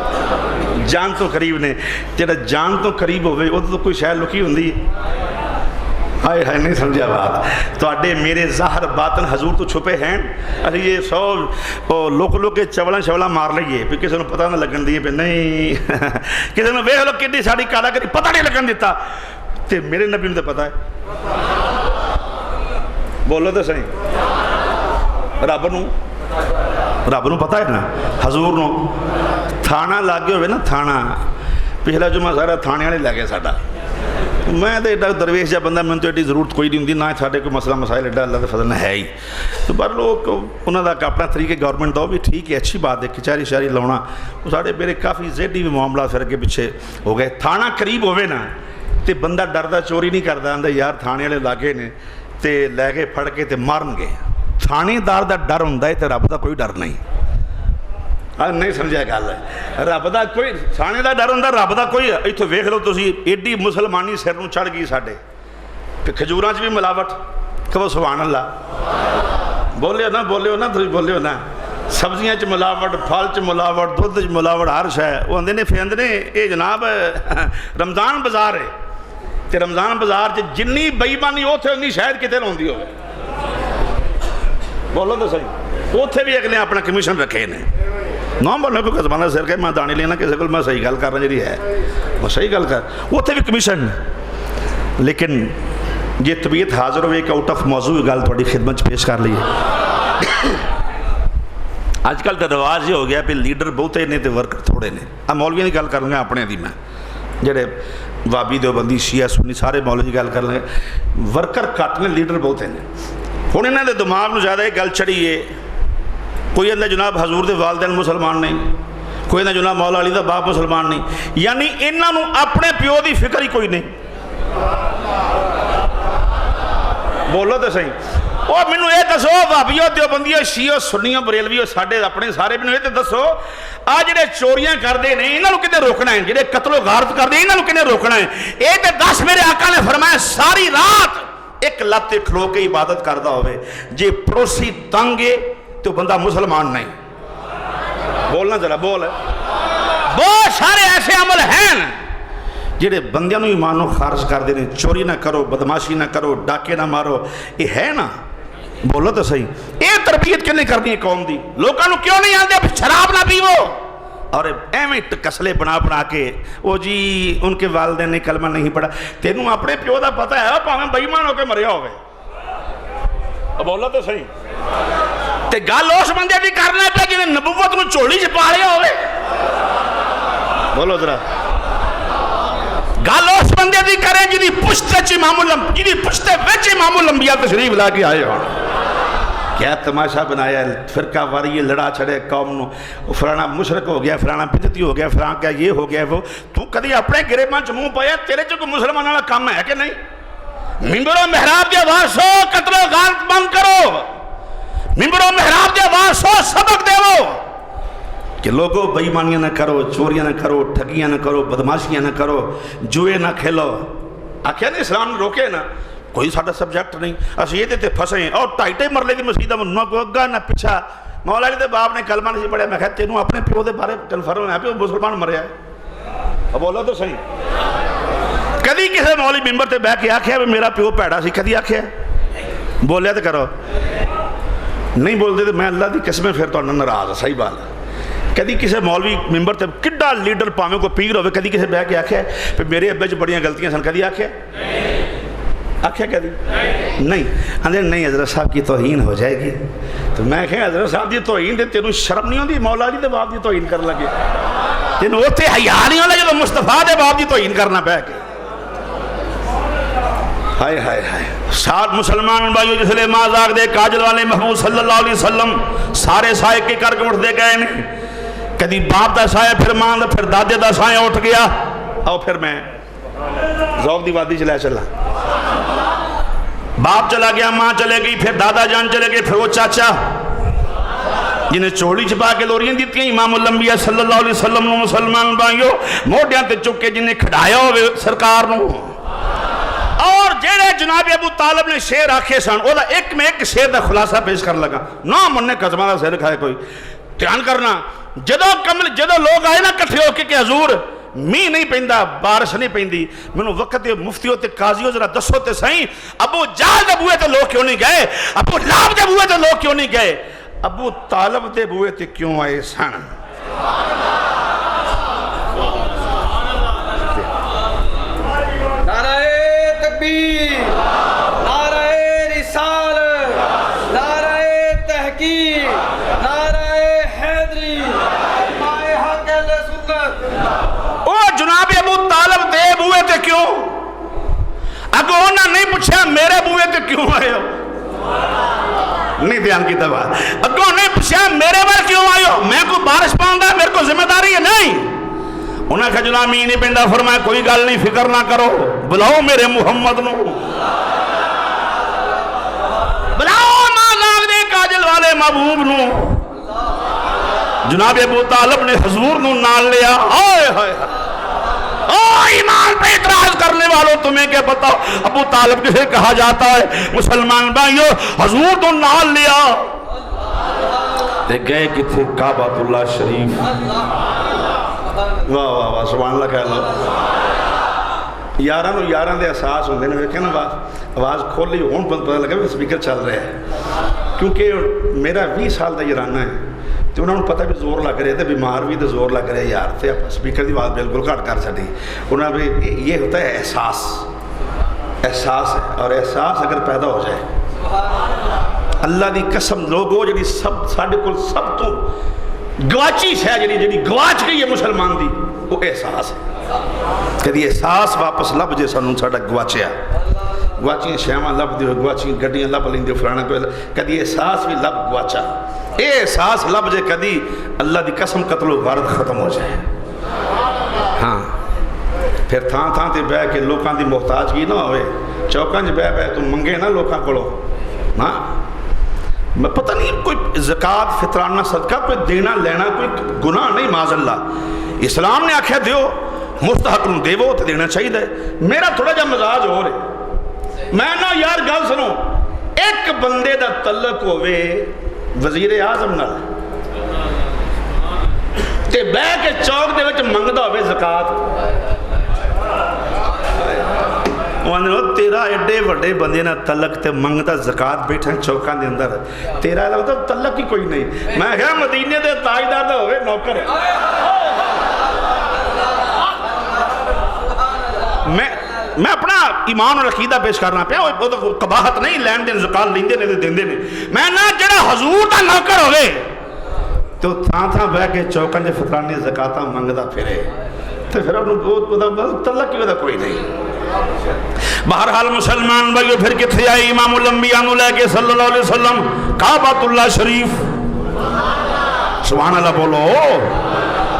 جان تو قریب نے. جڑا جان تو قریب ہوئے وہ تو کوئی شاید لکی ہوندی ہے. ہائے ہائے نہیں سمجھا بات. تو اڈے میرے ظاہر باطن حضور تو چھپے ہیں. ارے یہ سو لوک کے چوڑا شوڑا مار لئیے پھر کسی نے پتہ نہ لگن دیئے پھر نہیں. کسی نے ویکھ لو کڈی ساڑی کالا کری پتہ نہیں لگن دیتا. تے میرے نبی میں تو پتہ ہے. بولو تو صحیح. رب نو پتہ ہے نا, حضور نو. تھانہ لاگے ہوئے نا, تھانہ پچھلا جمعہ سارا تھانے والے لگے ساڈا. میں تو ایڈا درویش جا بندہ, میں تو ایڈی ضرورت کوئی نہیں ہوندی, نہ ساڈے کوئی مسئلہ مسائل ایڈا اللہ دے فضل نہ ہے ہی. تو پر لوگ انہوں دا اپنا طریقے گورنمنٹ دا بھی ٹھیک ہے, اچھی بات ہے. کچہری شہری لاؤنا وہ ساڈے میرے کافی زیڈی بھی معاملات پھر کے پیچھے ہو گئے. تھانہ قریب ہوئے نا تے بندہ ڈردا چوری نہیں کردا, آندا یار تھانے والے لاگے نے تے لے کے پھڑ کے تے مارن گے. تھانے دار دا ڈر ہوندا ہے تے رب دا کوئی ڈر نہیں. نہیں سمجھا گل ہے. رب دا کوئی تھانے دا ڈر ہوندا, رب دا کوئی. ایتھے ویکھ لو تسی ایڈی مسلمانی سر نوں چڑھ گئی ساڈے. کھجوراں چ بھی ملاوٹ, کہو سبحان اللہ. بولے نا تسی بولے نا. سبزیاں چ ملاوٹ, پھل چ ملاوٹ, دودھ چ ملاوٹ, ہر شے. وہ آندے نے پھر آندے نے اے جناب رمضان بازار ہے تے رمضان بازار چ جنی بے ایمانی اوتھے ہوندی شاید کتے نہ ہوندی ہوے. بولو تو صحیح. اوتھے بھی اگلے اپنا کمیشن رکھے نے. نہ بولنا کوئی زمانہ سر کے میں دانی لینا کسی کو میں صحیح گل کر رہا جی ہے, میں صحیح گل کر. اوتھے بھی کمیشن. لیکن یہ طبیعت حاضر ہوئے کہ آؤٹ آف موضوع گل تھوڑی خدمت پیش کر لی ہے. اج کل تو رواج یہ ہو گیا پہ لیڈر بہتے نے تو ورکر تھوڑے نے. اب مولویاں کی گل کروں گا اپنے دی, میں جڑے وابی دیوبندی شیعہ سنی سارے مولوی کی گل کر لیں. ورکر کٹ نے, لیڈر بہتے نے. ہوں انہوں نے دماغ میں زیادہ یہ گل چڑھی ہے. کوئی اندر جناب حضور دے والدین مسلمان نہیں, کوئی اندر جناب مولا علی دا باپ مسلمان نہیں. یعنی انہاں نوں اپنے پیو دی فکر ہی کوئی نہیں. بولو تو صحیح. وہ مینوں یہ دسو بھابیو دیوبندیو شیعو سنیو بریلویو ساڈے اپنے سارے مینوں یہ دسو آ جڑے چوریاں کردے نے انہاں نوں کتے روکنا ہے, جڑے قتل و غارت کردے انہاں نوں کتے روکنا ہے. اے تے دس میرے آقا نے فرمایا ساری رات ایک لت کھلو کے عبادت کردا ہوئے, جے پڑوسی تنگ ہے تو بندہ مسلمان نہیں. بولنا ذرا بول. بہت سارے ایسے عمل ہیں جڑے بندیاں نوں ایمانوں خارج کر دے نے. چوری نہ کرو, بدماشی نہ کرو, ڈاکے نہ مارو, یہ ہے نا. بولو تو صحیح. یہ تربیت کیوں نہیں کرنی ہے قوم دی؟ لوگوں نوں کیوں نہیں آندے شراب نہ پیو اور ایویں کسلے بنا کے وہ جی ان کے والدین نے کلمہ نہیں پڑھا. تینوں اپنے پیو دا پتہ ہے پاویں بے ایمان ہو کے مریا ہوئے. بولو تو صحیح. تے گل اس بندے بھی کرنا پہ جنہیں نبوت نو چولی چ پا رہا ہوئے. بولو ذرا. گل اس بندے دی کرے جنہی پشتے چ امام الانبیاء, جنہی پشتے وچ امام الانبیاء تشریف لا کے آئے ہوں. کیا تماشا بنایا, فرقہ واری لڑا چھڑے قوم نو. فلانا مشرک ہو گیا, فلانا بدعتی ہو گیا, فلانا کیا یہ ہو گیا وہ. تو کدی اپنے گریباں چ منہ پایا تیرے چ کوئی مسلمان والا کام ہے کہ نہیں؟ ممبر و محراب دی آواز سو قتل و غارت بند کرو، ممبر و محراب دی آواز سو سبق دے وہ کہ لوگوں بے ایمانیاں نہ کرو، چوریاں نہ کرو، ٹھگیاں نہ کرو، بدماشیاں نہ کرو، جوئے نہ کھیلو. آکھیا نہیں اسلام نے روکے نا، کوئی ساڑھا سبجیکٹ نہیں، اس یہ دیتے پھنسیں اور ٹائٹے مرلے دی مسیدہ میں نہ کوئی اگا نہ پچھا. مولا علی دے باپ نے کلمہ نہیں پڑھیا. میں کہا تینوں اپنے پیو دے بارے کنفرم ہے پہ مسلمان مریا ہے. اب بولا تو صحیح. کدی کسی مولوی ممبر تے بیٹھ کے آکھیا میرا پیو پیڑا سی؟ کدی آکھیا؟ بولیا تو کرو. نہیں بولتے تو میں اللہ دی قسمیں پھر تو ناراض. صحیح بات ہے. کدی کسی مولوی ممبر تے کڈا لیڈر پاویں کو پیر ہوئے کدی کسی بیٹھ کے آکھیا پھر میرے ابے چ بڑیاں غلطیاں سن؟ کدی آکھیا؟ آکھیا کدی نہیں؟ آندے نہیں حضرت صاحب کی توہین ہو جائے گی. تو میں کہا حضرت صاحب دی توہین دے تینوں شرم نہیں ہوندی مولا علی دے باپ دی توہین کر لگے؟ تینوں اوتھے حیا نہیں ہوندا جدوں مصطفیٰ دے باپ دی توہین کرنا پے کے؟ ہائے ہائے ہائے. سات مسلمان بھائیو جس لئے مازاق دے کاجل والے محمود صلی اللہ علیہ وسلم سارے سائے کے کر کے اٹھ دے گئے نہیں. کدی باپ دا سایہ پھر ماں دا پھر دادے دا سایہ اٹھ گیا. اور پھر میں ذوق دی وادی چلے چلا. باپ چلا گیا، ماں چلے گئی، پھر دادا جان چلے گئے، پھر وہ چاچا جنہیں چوڑی چھپا کے لوریاں دیتی ہیں امام الانبیاء صلی اللہ علیہ وسلم نو مسلمان بھائیو موڈیاں تے چکے جنہیں کھڑایا ہوئے سرکار نو. اور جیڑے جناب ابو طالب نے شیر آکھے سن وہ ایک میں ایک شیر دا خلاصہ پیش کر لگا. نہ مننے قسمہ دا سیر کھائے کوئی دھیان کرنا. جدو لوگ آئے نا کٹھے ہو کے کہ حضور می نہیں پہندہ، بارش نہیں پہندی، منو وقت مفتیوں تے قاضیوں ذرا دسو تے سائیں ابو جہل دے بوئے تے لوگ کیوں نہیں گئے؟ ابو لہب دے بوئے تے لوگ کیوں نہیں گئے؟ ابو طالب دے بوئے تے کیوں آئے سن؟ نعرہ تکبیر، نعرہ رسالت، نعرہ تحقیق، نعرہ حیدری، مائے حق اہل سنت. او جناب ابو طالب دے بوئے تے کیوں؟ اگو انہاں نہیں پوچھا میرے بوئے تے کیوں آئے ہو؟ نہیں دھیان کی دبا. اگو نہیں پوچھا میرے بار کیوں آئے ہو؟ میں کو بارش پاؤں میرے کو ذمہ داری ہے؟ نہیں. انہاں کہا جناب می نہیں پہندہ. فرمایا کوئی گل نہیں، فکر نہ کرو، بلاؤ میرے محمد نو، بلاؤ مازاق دے کاجل والے محبوب نو. جناب ابو طالب نے حضور نو نال لیا. ہائے ہائے او ایمان پہ اعتراض کرنے والوں تمہیں کیا پتا ابو طالب کسے کہا جاتا ہے؟ مسلمان بھائیو حضور نو نال لیا تے گئے کتھے کعبۃ اللہ شریف. واہ واہ واہ سبحان اللہ کہہ لو. یاران دے احساس ہوندے نے. ویکھے نا آواز کھولی ہون پتہ لگا بھی سپیکر چل رہا ہے. کیونکہ میرا 20 سال دا یارانہ ہے تو انہوں نے پتہ بھی زور لگ رہے تھے، بیمار بھی تو زور لگ رہے یار تھے. سپیکر دی بات بالکل کٹ کر چڑی. انہوں نے بھی یہ ہوتا ہے احساس ہے. اور احساس اگر پیدا ہو جائے اللہ دی قسم لوگو جڑی سب ساڈے کول سب تو گواچی شے جڑی گواچ گئی ہے مسلمان دی وہ احساس ہے. کدی احساس واپس لب جے سانوں ساڈا گواچیا. گواچیاں شیواں لب دیو، گواچیاں گڈیاں لب لیندے فلانا کوئی. کدی احساس بھی لب گواچا. اے احساس لب جے کدی اللہ دی قسم قتل و غارت ختم ہو جائے. ہاں پھر تھان تے بہ کے لوکاں دی محتاجگی نہ ہوئے. چوکاں چ بہ تو منگے نہ لوکاں کولوں. ہاں میں پتہ نہیں کوئی زکوٰۃ فطرانہ صدقہ کوئی دینا لینا کوئی گناہ نہیں معاذ اللہ. اسلام نے آکھیا دیو مستحق نوں دیو تے دینا چاہیے. میرا تھوڑا جا مزاج ہو رہے. میں نہ یار گل سنو، ایک بندے دا تعلق ہوئے وزیر اعظم نال تے بہ کے چوک دے وچ منگدا ہوئے زکوٰۃ. تیرا ایڈے وڈے بندے نہ تعلق تے منگدا زکوٰۃ بیٹھا چوکاں دے اندر، تیرا لگتا تعلق ہی کوئی نہیں. میں کہا مدینے دے تاجدار دا ہوئے نوکر. میں اپنا ایمان اور عقیدہ پیش کرنا پیا. وہ قباحت نہیں، لین دین زکوٰۃ لیندے نے تے دیندے نے. میں نہ جڑا حضور دا نوکر ہوئے تو تھاں بہ کے چوکاں دے فطرانے زکوٰۃ منگدا پھرے تے پھر انہوں تعلق کی کوئی نہیں. بہرحال مسلمان بھائیو پھر کتھے آئے امام الانبیاء نو لے کے صلی اللہ علیہ وسلم کعبۃ اللہ شریف. سبحان اللہ بولو.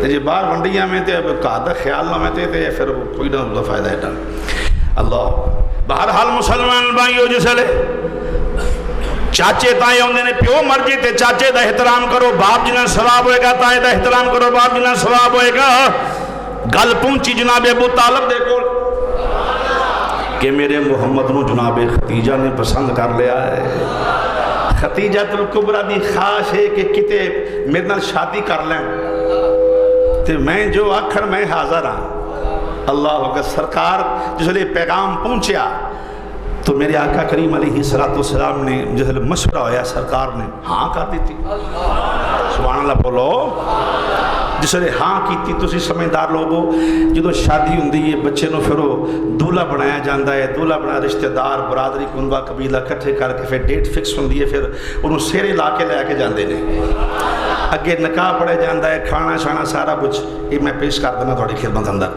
تے جی باہر ونڈیاں میں تے گھر دا خیال نہ میں تے پھر کوئی نہ فائدہ ہے اللہ بہرحال مسلمان بھائیو جسلے چاچے تائیں ہوندے نے پیو مرجی تے چاچے دا احترام کرو باپ جنہ ثواب ہوئے گا تائیں دا احترام کرو باپ جنہ ثواب ہوئے گا گل پہنچی جناب ابو طالب دے کو کہ میرے محمد نو جناب ختیجہ نے پسند کر لیا ہے ختیجہ الکبریٰ دی خواہش ہے کہ کتے میرے نال شادی کر لیں تے میں جو آخر میں حاضر ہاں اللہ اکبر سرکار جس لئے پیغام پہنچیا تو میرے آقا کریم علیہ السلام نے جس لئے مشورہ ہویا سرکار نے ہاں کر دی تھی سبحان اللہ بولو جس لئے ہاں کی تھی تسی سمجھدار لوگوں جدو شادی ہوندی ہے بچے نو پھر دولہ بنایا جاندہ ہے دولہ بنا رشتہ دار برادری کنبہ قبیلہ کٹھے کر کے پھر ڈیٹ فکس ہوندی ہے پھر انہوں سیرے لا کے جاندے نے اگے نکاح پڑے جاندہ ہے کھانا شانا سارا کچھ یہ میں پیش کر دینا تھوڑی خدمت اندر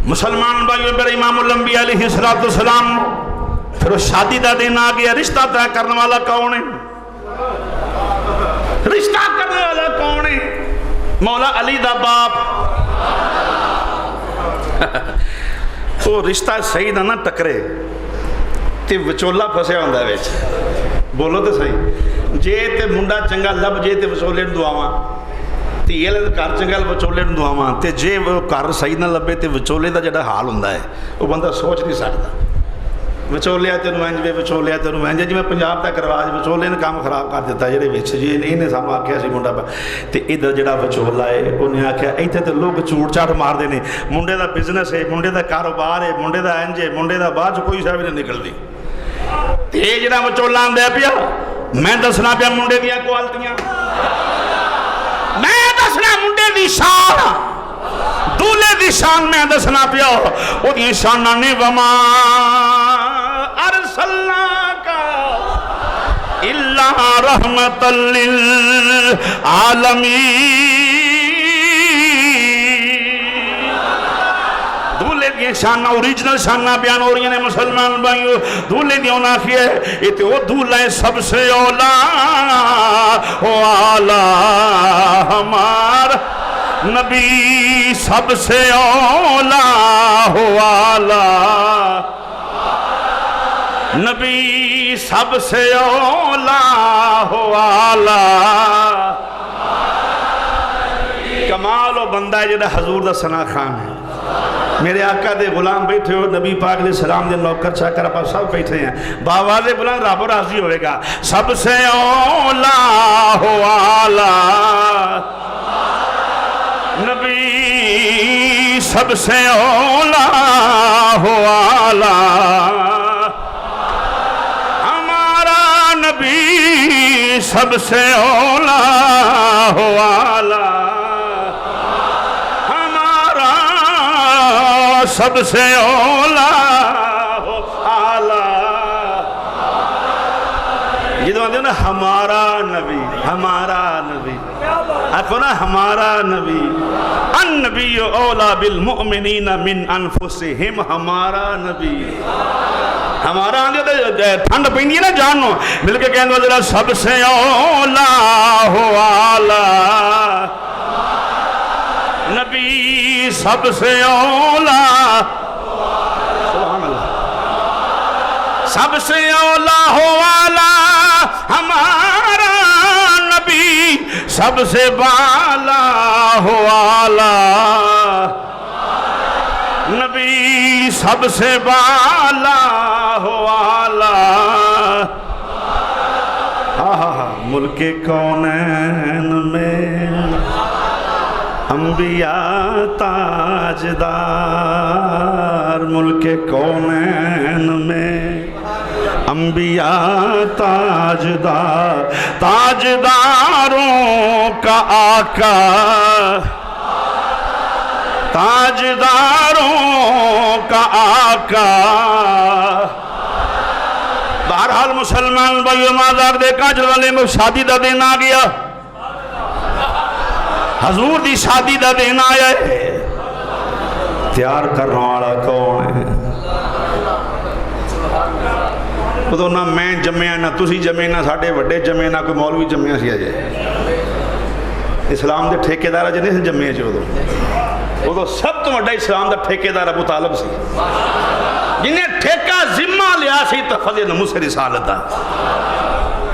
مسلمان بھائیوں پر امام الانبیاء علیہ السلام پھر شادی دا دن آ گیا رشتہ طے کرنے والا کون ہے رشتہ کرنے والا کون ہے مولا علی دا باپ وہ رشتہ صحیح نہ ٹکرے تے وچولا پھسے ہوندہ ہے بولو تے صحیح جے تے منڈا چنگا لب جے تے وچولے دعاواں تے یہ لے کار چنگا وچولے دعاواں تے جے وہ کار صحیح نہ لبے تے وچولے دا جڑا حال ہوندہ ہے وہ بندہ سوچ نہیں سکتا وچولیا تینوں انج وے وچولیا تینوں انج جی میں پنجاب تک رواج وچولے نے کام خراب کر دیتا جڑے وچ جی انہیں سامنے آکھیا سی منڈا تے ادھر جڑا وچولا ہے انہیں آکھیا ایتھے تے لوگ چوٹ چاٹ مار دے نے منڈے دا بزنس ہے منڈے دا کاروبار ہے منڈے دا انج ہے منڈے دا بعد کوئی شے نہیں نکلدی تے اے جڑا وچولا آندا پیا میں دسنا پیا منڈے دیاں کوالٹیاں میں دسنا منڈے دی شان دولے دی شان میں دسنا پیا او دی شاناں نے وما ارسلناک الا رحمت للعالمین دولے دی شاناں اوریجنل شاناں بیان ہو رہی ہیں مسلمان بھائیو دولے دی ہونا کی ہے یہ تو وہ دولہ سب سے اولا والا ہمار نبی سب سے اولا والا نبی سب سے اولا والا کمال و بندہ ہے جڑا حضور دا ثنا خان ہے میرے آقا دے غلام بیٹھے ہو نبی پاک علیہ السلام دے نوکر چاکر اپا سب بیٹھے ہیں باواز بلند رب راضی ہوئے گا سب سے اولا والا نبی سب سے اولا والا ہمارا نبی سب سے اولا والا ہمارا سب سے اولا والا یہ تو آتے ہیں نا ہمارا نبی آکھو نا ہمارا نبی النبی اولا بالمؤمنین من انفسہم ہمارا نبی ہمارا آندھے ٹھنڈ پہنی ہے نا جانو مل کے کہنے ذرا سب سے اولا والا نبی سب سے اولا سبحان اللہ سب سے اولا والا ہمارا نبی سب سے بالا والا نبی سب سے بالا والا ملک کونین میں انبیاء تاجدار ملک کونین میں انبیاء تاجدار تاجداروں کا آقا تاجداروں کا آقا بہرحال مسلمان بھائیو مازار دیکھا جلالے میں شادی دا دن آ گیا حضور دی شادی دا دن آیا ہے تیار کرنا والا کون ہے تو نہ میں جمعہ نہ تسی جمعہ نہ ساڑھے وڈے جمعہ نہ کوئی مولوی جمعہ سی آجائے اسلام دے ٹھیکیدار جی نہیں جمے جی ادو سب تو بڑا اسلام دا ٹھیکیدار ابو طالب سی جنہیں ٹھیکہ ذمہ لیا سی تحفظ ناموس رسالت دا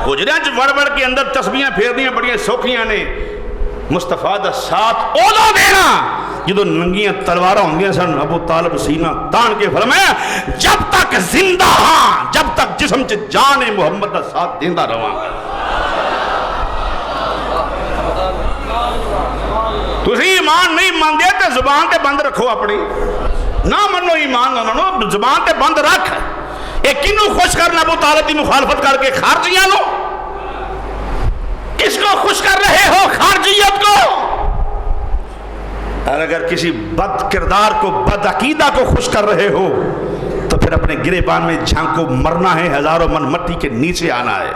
حجریاں چ وڑ وڑ کے اندر تسبیحاں پھیرنیاں بڑیاں سوکھیاں نے مصطفیٰ دا ساتھ اودو دینا جدو ننگیاں تلواراں ہوں گے سن ابو طالب سینہ تان کے فرمایا جب تک زندہ ہاں جب تک جسم چ جان محمد دا ساتھ دیندہ رہاں تسی ایمان نہیں مانتے تے زبان تے بند رکھو اپنی نہ منو ایمان نہ زبان تے بند رکھ ایک کنو خوش کرنا ابو طالب دی مخالفت کر کے خارجیاں لو کس کو خوش کر رہے ہو خارجیت کو اور اگر کسی بد کردار کو بد عقیدہ کو خوش کر رہے ہو تو پھر اپنے گریبان میں جھانکو مرنا ہے ہزاروں من مٹی کے نیچے آنا ہے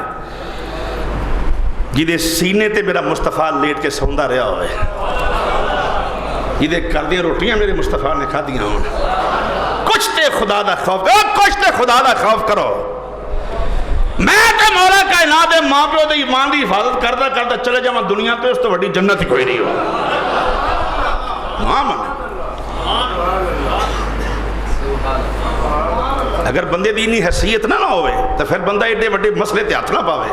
جدے سینے تے میرا مصطفیٰ لیٹ کے سوندہ رہا ہوئے جدے کر دیا روٹیاں میرے مصطفیٰ نے کھا دیا ہوں کچھ تے خدا دا خوف کرو کچھ تے خدا دا خوف کرو میں تے مولا کائنات دے ماں پیو دے ایمان دی حفاظت کرتا کرتا چلے جاواں دنیا تے اس تو بڑی جنت ہی کوئی نہیں ہو اگر بندے دی نہیں حیثیت نہ ہوئے تو پھر بندہ ایڈے بڑے مسئلے تے ہاتھ نہ پاوے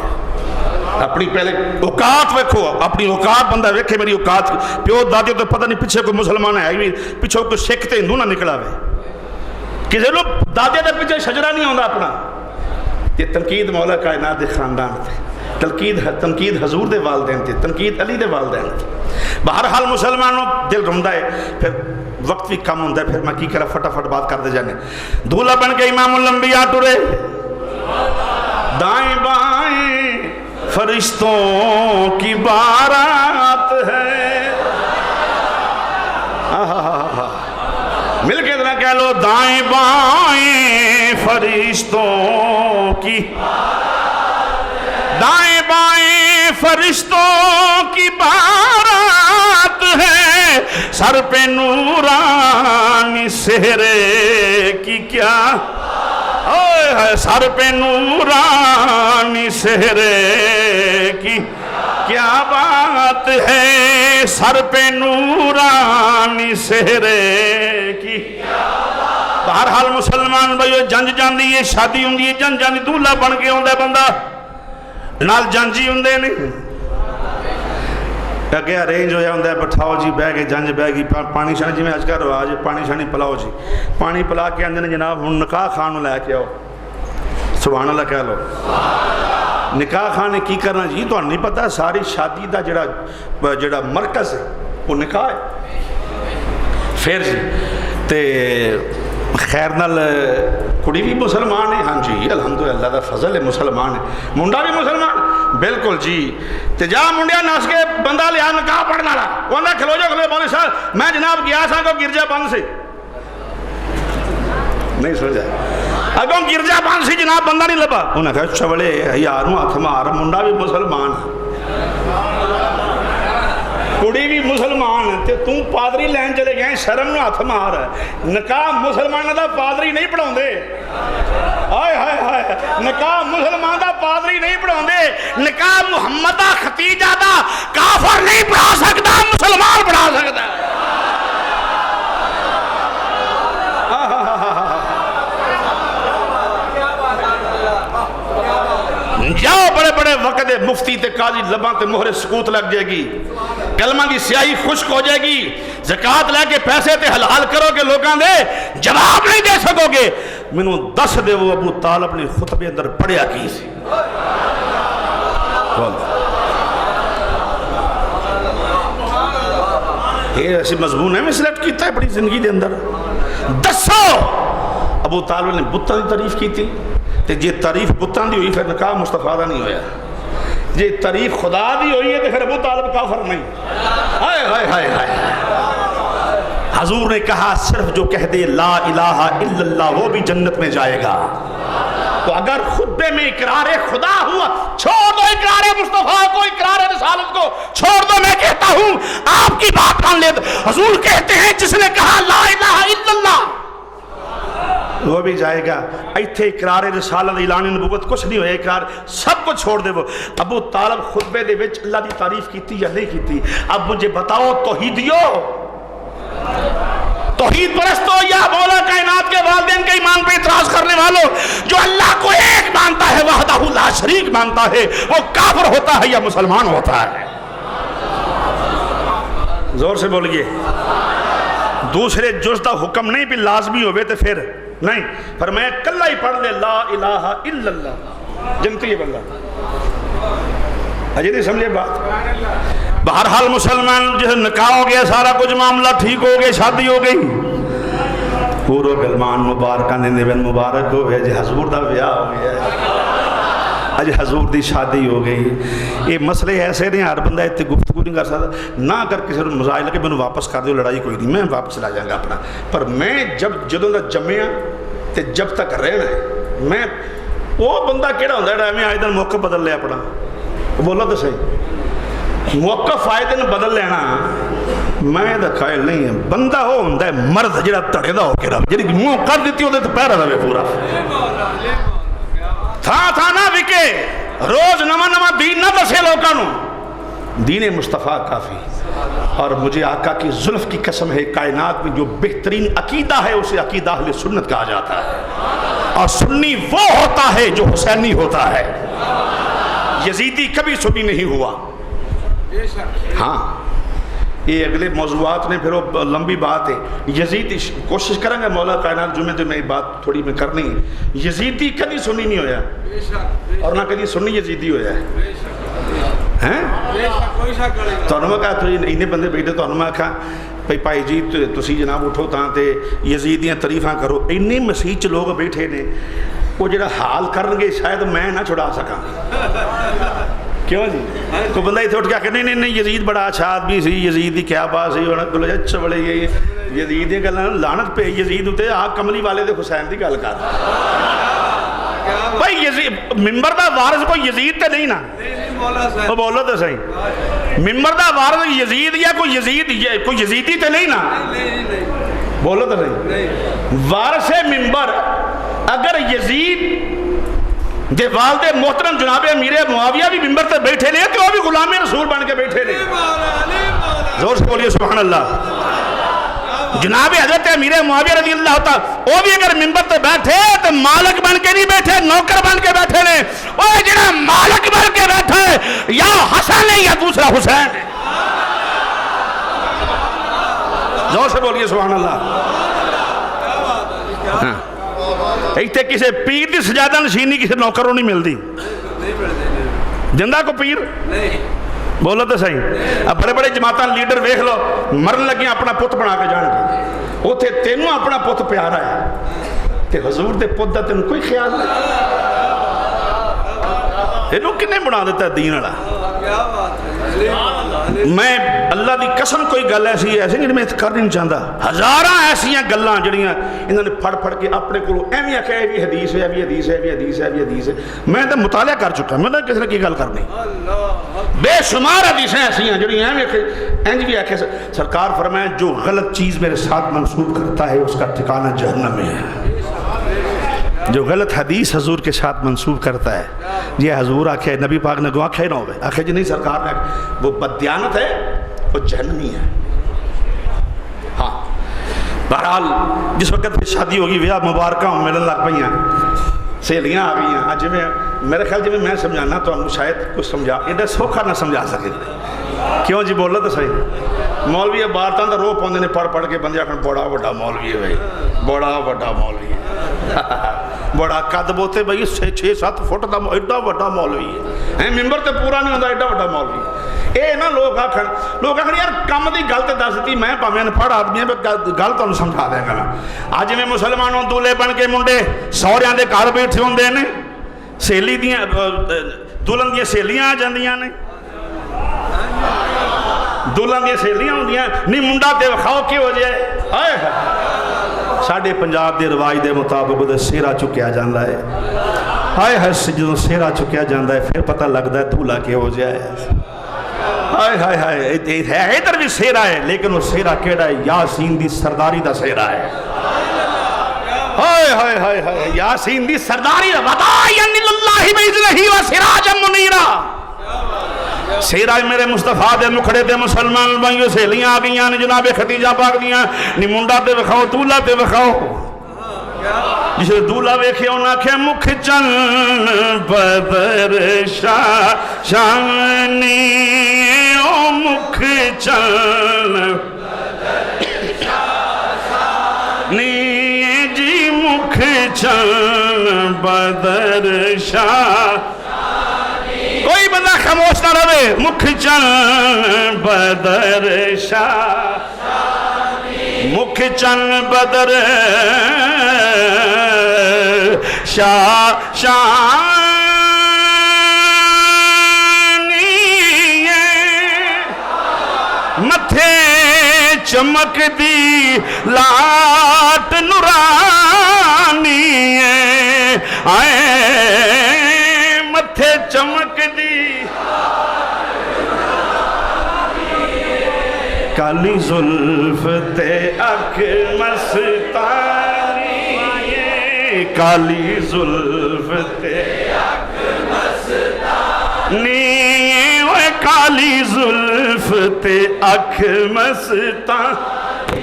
اپنی پہلے اوقات ویکھو اپنی اوقات بندہ ویکھے میری اوقات پیو دادیوں تو پتہ نہیں پیچھے کوئی مسلمان ہے پیچھے کوئی سکھ تے ہندو نہ نکلا وے کسی لوگ دادے دے پیچھے شجرہ نہیں ہوندہ اپنا یہ تنقید مولا کائنات دے خاندان تے تنقید حضور دے والدین تے تنقید علی دے والدین تے بہرحال مسلمانوں دل رمدہ ہے پھر وقت بھی کم ہوندہ ہے پھر میں کی کرا فٹافٹ بات کر دے جانے دھولا بن کے امام الانبیاء ٹرے دائیں بائیں فرشتوں کی بارات ہے مل کے ذرا کہہ لو دائیں بائیں فرشتوں کی دائیں بائیں فرشتوں کی بارات ہے سر پہ نورانی سہرے کی کیا سر پہ نورانی سہرے کی کیا بات ہے سر پہ نورانی سہرے کی بہرحال مسلمان بھائیو جنج جاندی ہے شادی ہوندی ہے جنج جاندی دولہ بن کے ہوندہ بندہ نال جنجی ہوندے نہیں اگے ارینج ہویا ہوندہ ہے بٹھاؤ جی بہ گئے جنج بہ گئی پانی شانی جی میں آج کر رواج پانی شانی پلاؤ جی پانی پلا کے اندر جناب ہن نکاح خانو لے کے آؤ سبحان اللہ کہہ لو نکاح خانے کی کرنا جی تو نہیں پتا ساری شادی دا جڑا مرکز ہے وہ نکاح ہے پھر جی تے خیر نال کڑی بھی مسلمان ہے ہاں جی الحمدللہ دا فضل ہے مسلمان ہے منڈا بھی مسلمان بالکل جی تے جا منڈیا نس کے بندہ لیا نکاح پڑھنا رہا وہ اندر کھلو جو کھلو بولے صاحب میں جناب گیا سا کو گرجا بند سے نہیں سمجھا اگوں گرجا بند سے جناب بندہ نہیں لبا انہوں نے کہا اچھا بڑے یاروں ہاتھ مار منڈا بھی مسلمان ہے کڑی بھی مسلمان ہے تے تم پادری لین چلے گئے شرم نو ہاتھ مار نکاح مسلمان دا پادری نہیں پڑھاؤں دے آئے ہائے ہائے نکاح مسلمان دا پادری نہیں پڑھاؤں دے نکاح محمد دا ختیجہ دا کافر نہیں پڑھا سکتا مسلمان پڑھا سکتا جاؤ بڑے بڑے وقت مفتی تے قاضی لباں تے مہر سکوت لگ جائے گی کلمہ کی سیاہی خشک ہو جائے گی زکاة لے کے پیسے تے حلال کرو گے لوگاں دے جواب نہیں دے سکو گے منوں دس دے وہ ابو طالب نے خطبے اندر پڑھیا کی سی یہ ایسی مضمون ہے میں سلیکٹ کیتا ہے بڑی زندگی دے اندر دسو ابو طالب نے بتاں دی تعریف کی تھی تے جے تعریف بتاں دی ہوئی پھر نکاح مصطفیٰ دا نہیں ہویا جے تعریف خدا دی ہوئی ہے تو پھر ابو طالب کافر نہیں ہائے ہائے ہائے ہائے حضور نے کہا صرف جو کہہ دے لا الہ الا اللہ وہ بھی جنت میں جائے گا تو اگر خطبے میں اقرار خدا ہوا چھوڑ دو اقرار مصطفیٰ کو اقرار رسالت کو چھوڑ دو میں کہتا ہوں آپ کی بات مان لے حضور کہتے ہیں جس نے کہا لا الہ الا اللہ وہ بھی جائے گا. ایتھے اقرار رسالت اعلان نبوت کچھ نہیں ہویا, اقرار سب کو چھوڑ دے. وہ ابو طالب خطبے دے وچ اللہ دی تعریف کیتی یا نہیں کیتی؟ اب مجھے بتاؤ توحیدیو, توحید پرستو یا مولا کائنات کے والدین کے ایمان پہ اعتراض کرنے والوں, جو اللہ کو ایک مانتا ہے, وحدہ لا شریک مانتا ہے, وہ کافر ہوتا ہے یا مسلمان ہوتا ہے؟ زور سے بولیے. دوسرے جز دا حکم نہیں بھی لازمی ہوئے تو پھر نہیں, فرمایا کلہ ہی پڑھ لے لا الہ الا اللہ, جنتی ہے بندہ. اجے نہیں سمجھے بات؟ بہرحال مسلمان جو نکاح ہو گیا, سارا کچھ معاملہ ٹھیک ہو گیا, شادی ہو گئی, پورو گلمان مبارکہ نے نبن مبارک ہو گیا جی, حضور دا بیاہ ہو گیا, اج حضور دی شادی ہو گئی. یہ مسئلے ایسے نہیں, ہر بندہ اتنے گفتگو نہیں کر سکتا. نہ کر کسی کو مزاحلہ کہ میں واپس کر دیو, لڑائی کوئی نہیں, میں واپس چلا جائیں گا اپنا. پر میں جدوں دا جمعیاں تے جب تک رہنا ہے, میں وہ بندہ کیڑا ہوتا ہے میں آئے دن موقع بدل لیا اپنا, بولا تو صحیح, موقف آئے دن بدل لینا میں دا قائل نہیں ہے. بندہ ہو ہوتا ہے مرد جڑا تڑے دا ہو کے رہا, جڑی منہ کر دیتی ہوتے تو پہرا رہے پورا, تھا نہ وکے, روز نما دین نہ دسے لوکاں نو, دین مصطفیٰ کافی. اور مجھے آقا کی زلف کی قسم ہے, کائنات میں جو بہترین عقیدہ ہے اسے عقیدہ اہل سنت کہا جاتا ہے, اور سنی وہ ہوتا ہے جو حسینی ہوتا ہے. یزیدی کبھی سنی نہیں ہوا. ہاں یہ اگلے موضوعات میں پھر وہ لمبی بات ہے. یزیدی کوشش کریں گے مولا کائنات جمعے تو میں بات تھوڑی میں کرنی ہے. یزیدی کبھی سنی نہیں ہویا, اور نہ کبھی سنی یزیدی ہویا ہے. تو انہوں نے کہا تو انہیں بندے بیٹھے, تو انہوں نے کہا بھائی جی تسی جناب اٹھو تاں تے یزیدیاں تعریفاں کرو. انہیں مسیح چ لوگ بیٹھے نے, وہ جڑا حال کرنگے شاید میں نہ چھڑا سکاں. کیوں جی؟ کوئی بندہ اتنے اٹھ کے کہ نہیں یزید بڑا اچھا آدمی سی, یزید دی کیا بات سی, انہوں نے بولے اچھا بڑے یہ یزید دی گلاں لعنت پہ یزید ہوتے, آ کملی والے دے حسین دی گل کر. بھائی یزید منبر دا وارث کوئی یزید تے نہیں نا, وہ بولو تو صحیح, منبر دا وارث یزید یا کوئی یزیدی تے نہیں نا, بولو تو صحیح. وارث منبر اگر یزید دے والد محترم جناب امیر معاویہ بھی منبر تے بیٹھے لے, تو وہ بھی غلام رسول بن کے بیٹھے لے. زور سے بولیے سبحان اللہ. جناب حضرت امیر معاویہ رضی اللہ تعالیٰ, وہ بھی اگر منبر تے بیٹھے تو مالک بن کے نہیں بیٹھے, نوکر بن کے بیٹھے لے. وہ جنہا مالک بن کے بیٹھے یا حسن ہے یا دوسرا حسین ہے. زور سے بولیے سبحان اللہ. ایتے کسی پیر دی سجادہ نشینی کسی نوکروں نہیں ملتی, جندہ کو پیر بولو تو صحیح. اب بڑے بڑے جماعتاں لیڈر ویکھ لو, مرن لگیں اپنا پت بنا کے جان گے, اوتھے تینوں اپنا پت پیارا ہے, تے حضور دے پت دا تینوں کوئی خیال نہیں. یہ کنے بنا دیتا ہے دین والا. میں اللہ دی قسم کوئی گل ایسی نہیں میں کر نہیں چاہتا. ہزاراں ایسیاں گلاں جڑیاں انہوں نے پڑھ کے اپنے کو ایویں آخیا یہ بھی حدیث ہے, بھی حدیث ہے, بھی حدیث ہے, بھی حدیث ہے. میں تو مطالعہ کر چکا, میں نے کسی نے کی گل کرنی. بے شمار حدیثیں ایسیاں جڑیاں اینج بھی آخیا. سرکار فرمائے جو غلط چیز میرے ساتھ منسوب کرتا ہے اس کا ٹھکانہ جہنم میں ہے. جو غلط حدیث حضور کے ساتھ منسوب کرتا ہے, یہ حضور آکھے, نبی پاک نے گواہ کھے نہ ہوئے, آکھے جی نہیں سرکار نے, وہ بددیانت ہے, وہ جہنمی ہے. ہاں بہرحال جس وقت شادی ہوگی ویاہ مبارکہ ہوں ملن لگ پئیاں, سہیلیاں آ گئی ہیں. آج میرے خیال جی میں سمجھانا تو ہم شاید کچھ سمجھا ایڈا سوکھا نہ سمجھا سکے. کیوں جی بولو تو صحیح. مولوی عبارتاں دا رو پوندے نے پڑھ کے بندے آکھن بڑا وڈا مولوی ہے بھائی, بڑا وڈا مولوی ہے. بڑا قد بوتے بھائی 6-7 فٹ دا ایڈا وڈا مولوی ہے, ممبر تے پورا نہیں ہوندا ایڈا وڈا مولوی. اے نا لوگ آکھن یار کم دی گل تے دس دتی, میں پاویں پڑھ آدمی ہے گل تانوں سمجھا دیاں گا. اج میں مسلمانوں دولے بن کے منڈے سہریاں دے گھر بیٹھے ہوندے نے, سہیلی دیاں دلہن دیاں سہیلیاں آ جاندیاں نے, دلہن دیاں سہیلیاں ہوندیاں نہیں, منڈا تے وکھاؤ کی ہو جائے. ہائے ساڈے پنجاب دے رواج دے مطابق وہ سیرا چکیا جاندا ہے. ہائے ہائے جدوں سیرا چکیا جاندا ہے پھر پتہ لگدا ہے دولہا کی ہو جائے. ہائے ہائے ہائے ادھر بھی سیرا ہے, لیکن وہ سیرا کیڑا ہے, یاسین دی سرداری دا سیرا ہے. ہائے ہائے ہائے ہائے یاسین دی سرداری وداعین اللہ باذنہ و سراجا منیرا سیرہ میرے مصطفیٰ دے مکھڑے دے مسلمان بھائیوں سہیلیاں آ گئیاں نے جناب ختیجہ پاک دیاں نی منڈا تے وکھاؤ دولہا تے وکھاؤ جسے دولہا ویکھے انہاں کہ مکھ چل بدر شانی او مکھ چل نی جی مکھ چل بدر شاہ کوئی بندہ خاموش نہ رہے مکھ چل بدر شاہ مکھ چل بدر شاہ شانی متھے چمک دی لاٹ نورانی آئے متھے چمک دی کالی زلف تے اکھ مستانی کالی زلف تے اکھ مستانی کالی زلف تے اکھ مستانی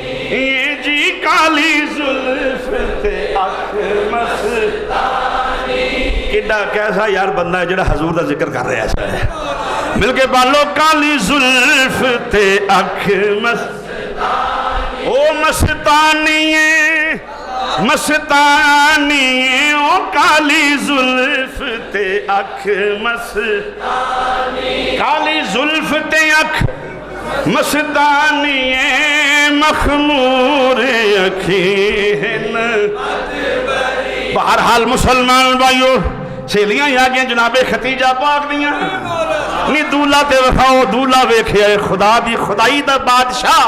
جی کالی زلف تے اکھ مستانی کڈا کیسا یار بندہ ہے جڑا حضور دا ذکر کر رہا ہے مل کے بالو کالی زلف تے اکھ مستانی او مستانی مستانی او کالی زلف تے اکھ مستانی کالی زلف تے اکھ مستانی مخمور اکھین بہرحال مسلمان بھائیو سہیلیاں ہی آگئیں جناب ختیجہ پاک دیاں نی دولہا تے وکھاؤ دولہا ویکھے خدا دی خدائی دا بادشاہ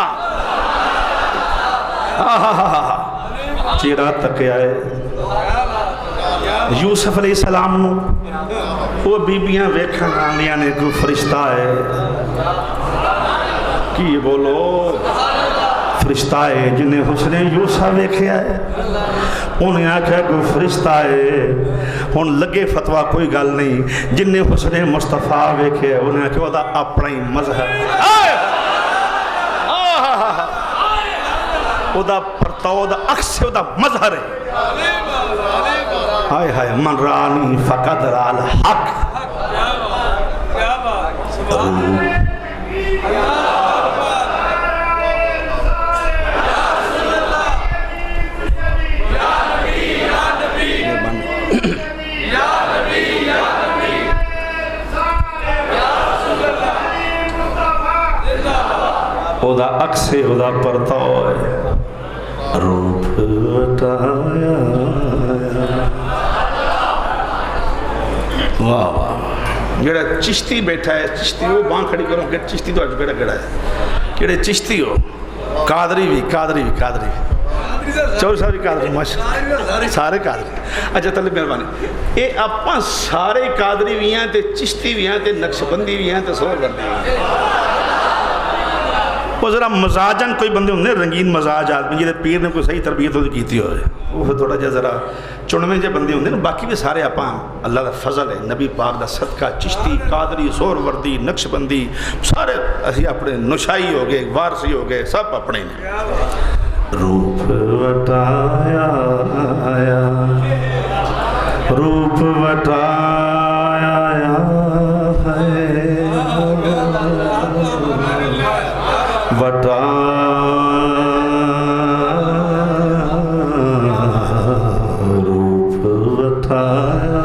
چیرہ تکے آئے یوسف علیہ السلام نو وہ بیبیاں ویکھن آنیاں نے کوئی فرشتہ ہے کی بولو فرشتہ ہے جنہیں حسن یوسف ویکھے آئے انہیں آکھا کوئی فرشتہ ہے ہن لگے فتوہ کوئی گل نہیں جنہیں حسن مصطفیٰ ویکھے انہیں آکھا وہ دا اپنا ہی مذہب وہ دا پرتاو دا عکس وہ دا مظہر ہے ہائے ہائے من رانی فقد را الحق خدا اکسے خدا پرتاؤ ہے روپ وٹایا واہ واہ جڑا چشتی بیٹھا ہے چشتی وہ بان کھڑی کروں کہ چشتی تو آج بیٹا کڑا ہے کڑے چشتی ہو قادری بھی چور صاحب بھی قادری ماشاءاللہ سارے قادری اچھا طلب مہربانی اے اپاں سارے قادری بھی ہیں تے چشتی بھی ہیں تے نقشبندی بھی ہیں تے سور بندی بھی ہیں وہ ذرا مزاجن کوئی بندے ہونے رنگین مزاج آدمی جیدے پیر نے کوئی صحیح تربیت ہوتی کیتی ہو رہے وہ تھوڑا جا ذرا چنویں جے بندے ہونے باقی بھی سارے اپاں اللہ دا فضل ہے نبی پاک دا صدقہ چشتی قادری سور وردی نقش بندی سارے اسی اپنے نشائی ہو گئے وارسی ہو گئے سب اپنے نے روپ وٹایا روپ وٹایا ہے وٹا روپ وٹایا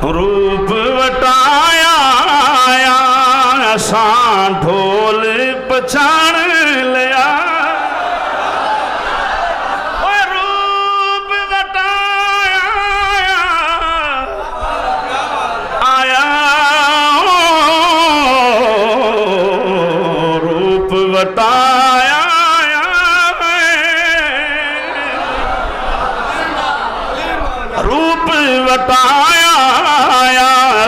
روپ وٹایا سان ڈھول پچھاڑ لیا روپ وٹایا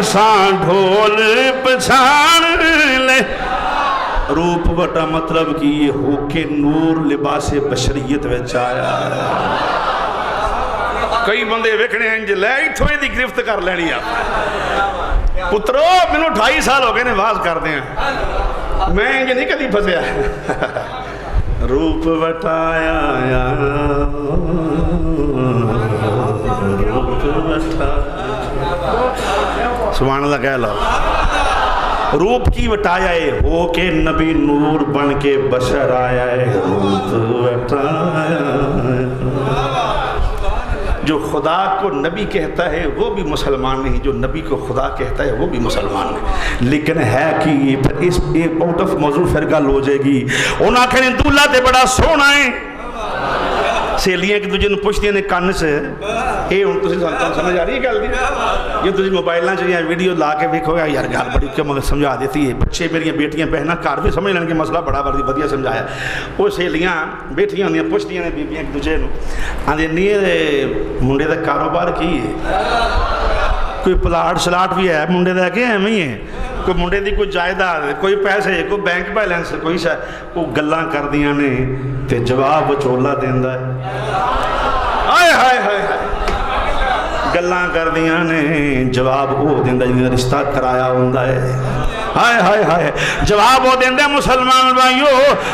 سان ڈھول پچھاڑ لے روپ وٹا مطلب کہ یہ ہو کے نور لباس بشریت وچ آیا ہے. کئی بندے ویکھنے ہیں جی لے اتھوں دی گرفت کر لینی آپ پترو مینوں 28 سال ہو گئے نے واز کردے ہیں میں انج نہیں کدی پھسیا. روپ وٹایا روپ وٹایا سبحان اللہ کہہ لو. روپ کی وٹایا ہے ہو کے نبی نور بن کے بشر آیا ہے. روپ وٹایا جو خدا کو نبی کہتا ہے وہ بھی مسلمان نہیں, جو نبی کو خدا کہتا ہے وہ بھی مسلمان نہیں. لیکن ہے کہ اس آؤٹ آف موضوع پھر گل ہو جائے گی. انہوں آخر نے دولہا تے بڑا سونا ہے. سہیلیاں ایک دوجے پوچھتی نے کن سے یہ ہوں تھی سمجھ آ رہی ہے گل کی جی تھی موبائل چ ویڈیو لا کے ویکو گا یار گل بڑی مگر سمجھا دیتی ہے. بچے میری بیٹیاں بہنیں گھر بھی سمجھ لین کہ مسئلہ بڑا ودیا سمجھایا. وہ سہیلیاں بیٹھیاں ہوندیاں پوچھتی نے بیبیاں ایک دوجے آدھے نہیں منڈے کا کاروبار کی ہے, کوئی پلاٹ شلاٹ بھی ہے منڈے کا کہ ایویں ہی ہے, کوئی منڈے دی کوئی جائیداد, کوئی پیسے, کوئی بینک بیلنس, کوئی شاید وہ گلاں کردیاں نے تے جواب وچولا دیندا ہے. ہائے ہائے ہائے گلاں کردیاں نے جواب وہ دیندا جنہاں رشتہ کرایا ہوندا ہے. ہائے ہائے ہائے جواب وہ دیندے مسلمان بھائیو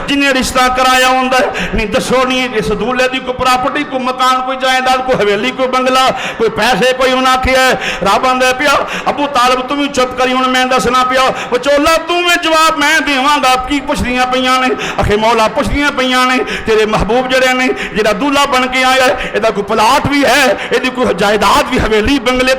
جنہیں رشتہ کرایا ہوندا ہے. نہیں دسو نہیں اس دولے دی کوئی پراپرٹی, کوئی مکان, کوئی جائیداد, کوئی حویلی, کوئی بنگلہ, کوئی پیسے, کوئی انہاں کیا ہے. رب آندا پیا ابو طالب تم چپ کری ہن میں دسنا پیا وچولا تمہیں جواب میں دیواں گا. کی پوچھدیاں پیاں نے اکھے مولا پوچھدیاں پیاں نے تیرے محبوب جڑے نے جڑا دولہا بن کے آیا ہے ایدا کوئی پلاٹ بھی ہے, ایدی کوئی جائیداد بھی, حویلی, بنگلے,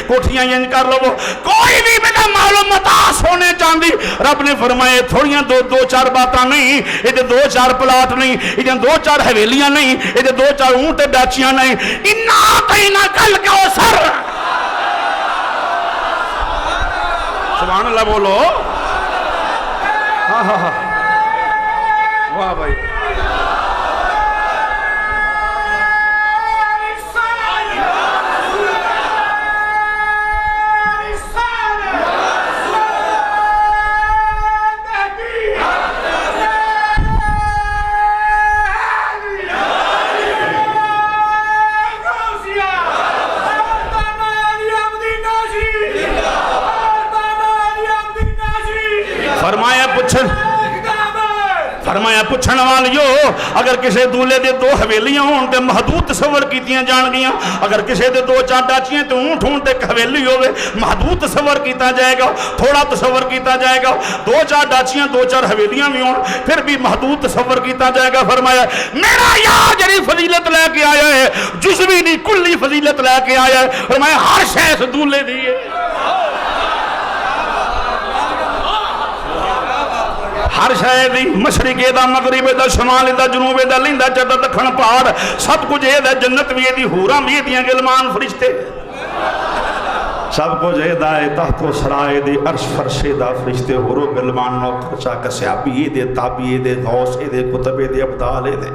کوٹھیاں انج کر لو کوئی بھی میرا معلوم متا سونے چاندی. رب نے فرمائے تھوڑیاں دو چار باتاں نہیں, یہ دو چار پلاٹ نہیں, یہ دو چار حویلیاں نہیں, یہ دو چار اونٹ ڈاچیاں نہیں, انہاں کہیں نہ کل کے سر. سبحان اللہ بولو. ہاں ہاں ہاں واہ بھائی. فرمایا پوچھن والیو اگر کسی دولے دے دو حویلیاں ہون تے محدود تصور کیتیاں جان گیاں, اگر کسی دے دو چار ڈاچیاں تے اونٹ ہون تے حویلی ہوئے محدود تصور کیتا جائے گا, تھوڑا تصور کیتا جائے گا. دو چار ڈاچیاں دو چار حویلیاں بھی ہون پھر بھی محدود تصور کیتا جائے گا. فرمایا میرا یار جڑی فضیلت لے کے آیا ہے جزوی نہیں کلی فضیلت لے کے آیا ہے. فرمایا ہر شے اس دولے دی ہے, ہر شاید دی مشرقے دا مغربے دا شمالے دا جنوبے دا لیندہ چردہ دکھن پہاڑ سب کچھ یہ دا جنت بھی دی حوراں بھی دیاں غلمان فرشتے سب کچھ یہ دا تحت و سرائے دی عرش فرشے دا فرشتے حورو غلمان نوکر چاہ کسیابی یہ دے تابی یہ دے غوث یہ دے کتب یہ دے ابدال یہ دے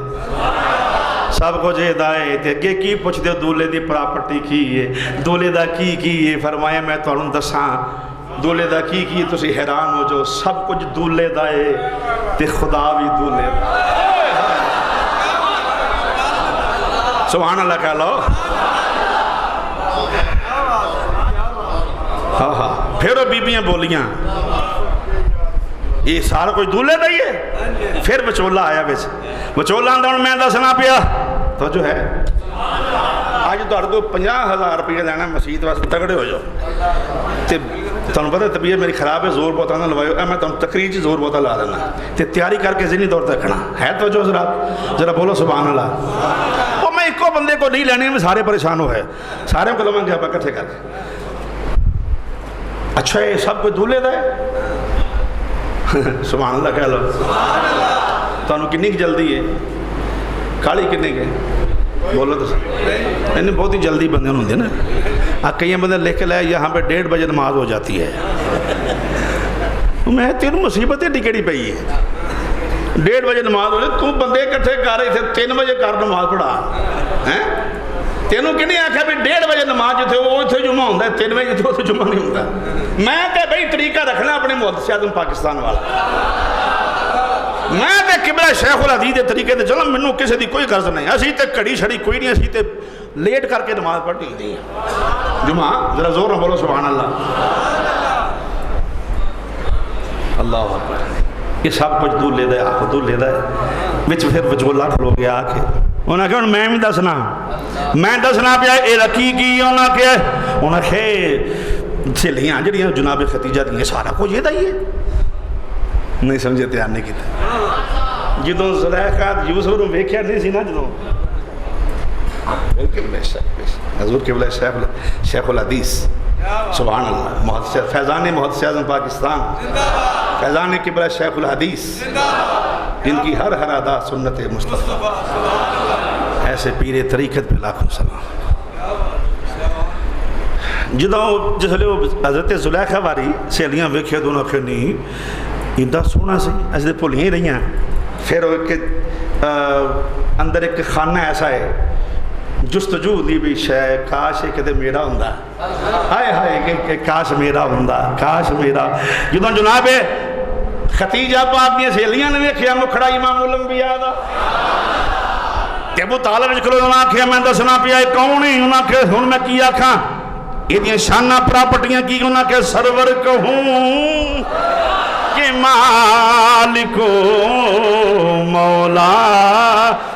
سب کچھ یہ دائے تے کہ کی پوچھ دے دولے دی پراپرٹی کی ہے, دولے دا کی ہے. فرمایا میں تو انہوں دساں دولے دا کی تسی حیران ہو جو سب کچھ دولے دائے تے خدا بھی دولے دا. سبحان اللہ کہہ لو. ہاں ہاں پھر وہ بیبیاں بولیاں یہ سارا کچھ دولے دا ہی ہے. پھر وچولا آیا بچ وچولا اندر میں دسنا پیا تو جو ہے آج تو کو 50,000 روپیہ دینا مسجد واسطے تگڑے ہو جاؤ تے تمہیں پتہ طبیعت میری خراب ہے زور بہت نہ لوائیو میں تمہیں تقریر چی زور بہت لا دینا تے تیاری کر کے ذہنی طور تک کھڑا ہے تو جو ذرا بولو سبحان اللہ. وہ میں ایک کو بندے کو نہیں لینے میں سارے پریشان ہو ہے سارے کو لوگوں کے کٹھے کر کے اچھا یہ سب کوئی دولے دا ہے. سبحان اللہ کہہ لو. تمہیں کنی کی جلدی ہے کالی کنے کے بولو تو انہیں بہت ہی جلدی بندے ہوتے ہیں نا. کئی بندے لکھ لے یہاں پہ 1:30 بجے نماز ہو جاتی ہے. میں تینوں مصیبتیں ٹکڑی پئی ہے 1:30 بجے نماز ہو جائے تو بندے کٹھے کر رہے تھے 3 بجے کر نماز پڑھا تینوں کہ نہیں آکھا بھی 1:30 بجے نماز جو تھے وہ اتھے جمعہ ہوتا ہے 3 بجے جو تھے جمعہ نہیں ہوتا. میں کہ بھئی طریقہ رکھنا اپنے محدث اعظم پاکستان والا میں تے قبلہ شیخ الحدیث دے طریقے تے چلوں، مینوں کسی دی کوئی غرض نہیں، اسی تے گھڑی چھڑی کوئی نہیں، اسی تے لیٹ کر کے نماز پڑھنی ہوندی ہے جمعہ، ذرا زور نہ بولو سبحان اللہ، اللہ اکبر، یہ سب کچھ دور لے دے آخ دور لے دے وچ پھر وچولا کھلو گیا آ کے انہاں کہ میں بھی دسنا پیا اے رکی کی انہاں کہ سہیلیاں جڑیاں جناب ختیجہ دیاں سارا کچھ یہ ہی ہے، نہیں سمجھے تیار نہیں کیتا جدوں زلیخا یوسف نوں ویکھیا نہیں سی نا، جدوں حضور قبلہ شیخ الحدیث سبحان اللہ، فیضان محدث اعظم پاکستان، فیضان قبلہ شیخ الحدیث، ان کی ہر ادا سنت مصطفیٰ، ایسے پیر طریقت پہ لاکھوں سلام۔ جدوں جسلے حضرت زلیخا واری سہیلیاں ویکھیا دونوں آکھیا نہیں ایڈا سونا سی، اسی تے بھولیاں ہی رہیاں، پھر اندر ایک خانہ ایسا ہے جستجو دی بھی شے کاش کدے میرا ہوندا، ہائے ہائے کہ کاش میرا ہوندا، کاش میرا۔ جدوں جناب ختیجہ پاک دیاں سہیلیاں نے ویکھیا مکھڑا امام الانبیاء دا تے ابو طالب وچ کھلو انہاں آکھیا میں دسنا پیا اے کون ہے، انہاں کہ ہن میں کی آکھاں، ایدیاں شاناں پراپرٹیاں کی، انہاں کہ سرور کہوں کہ مالک مولا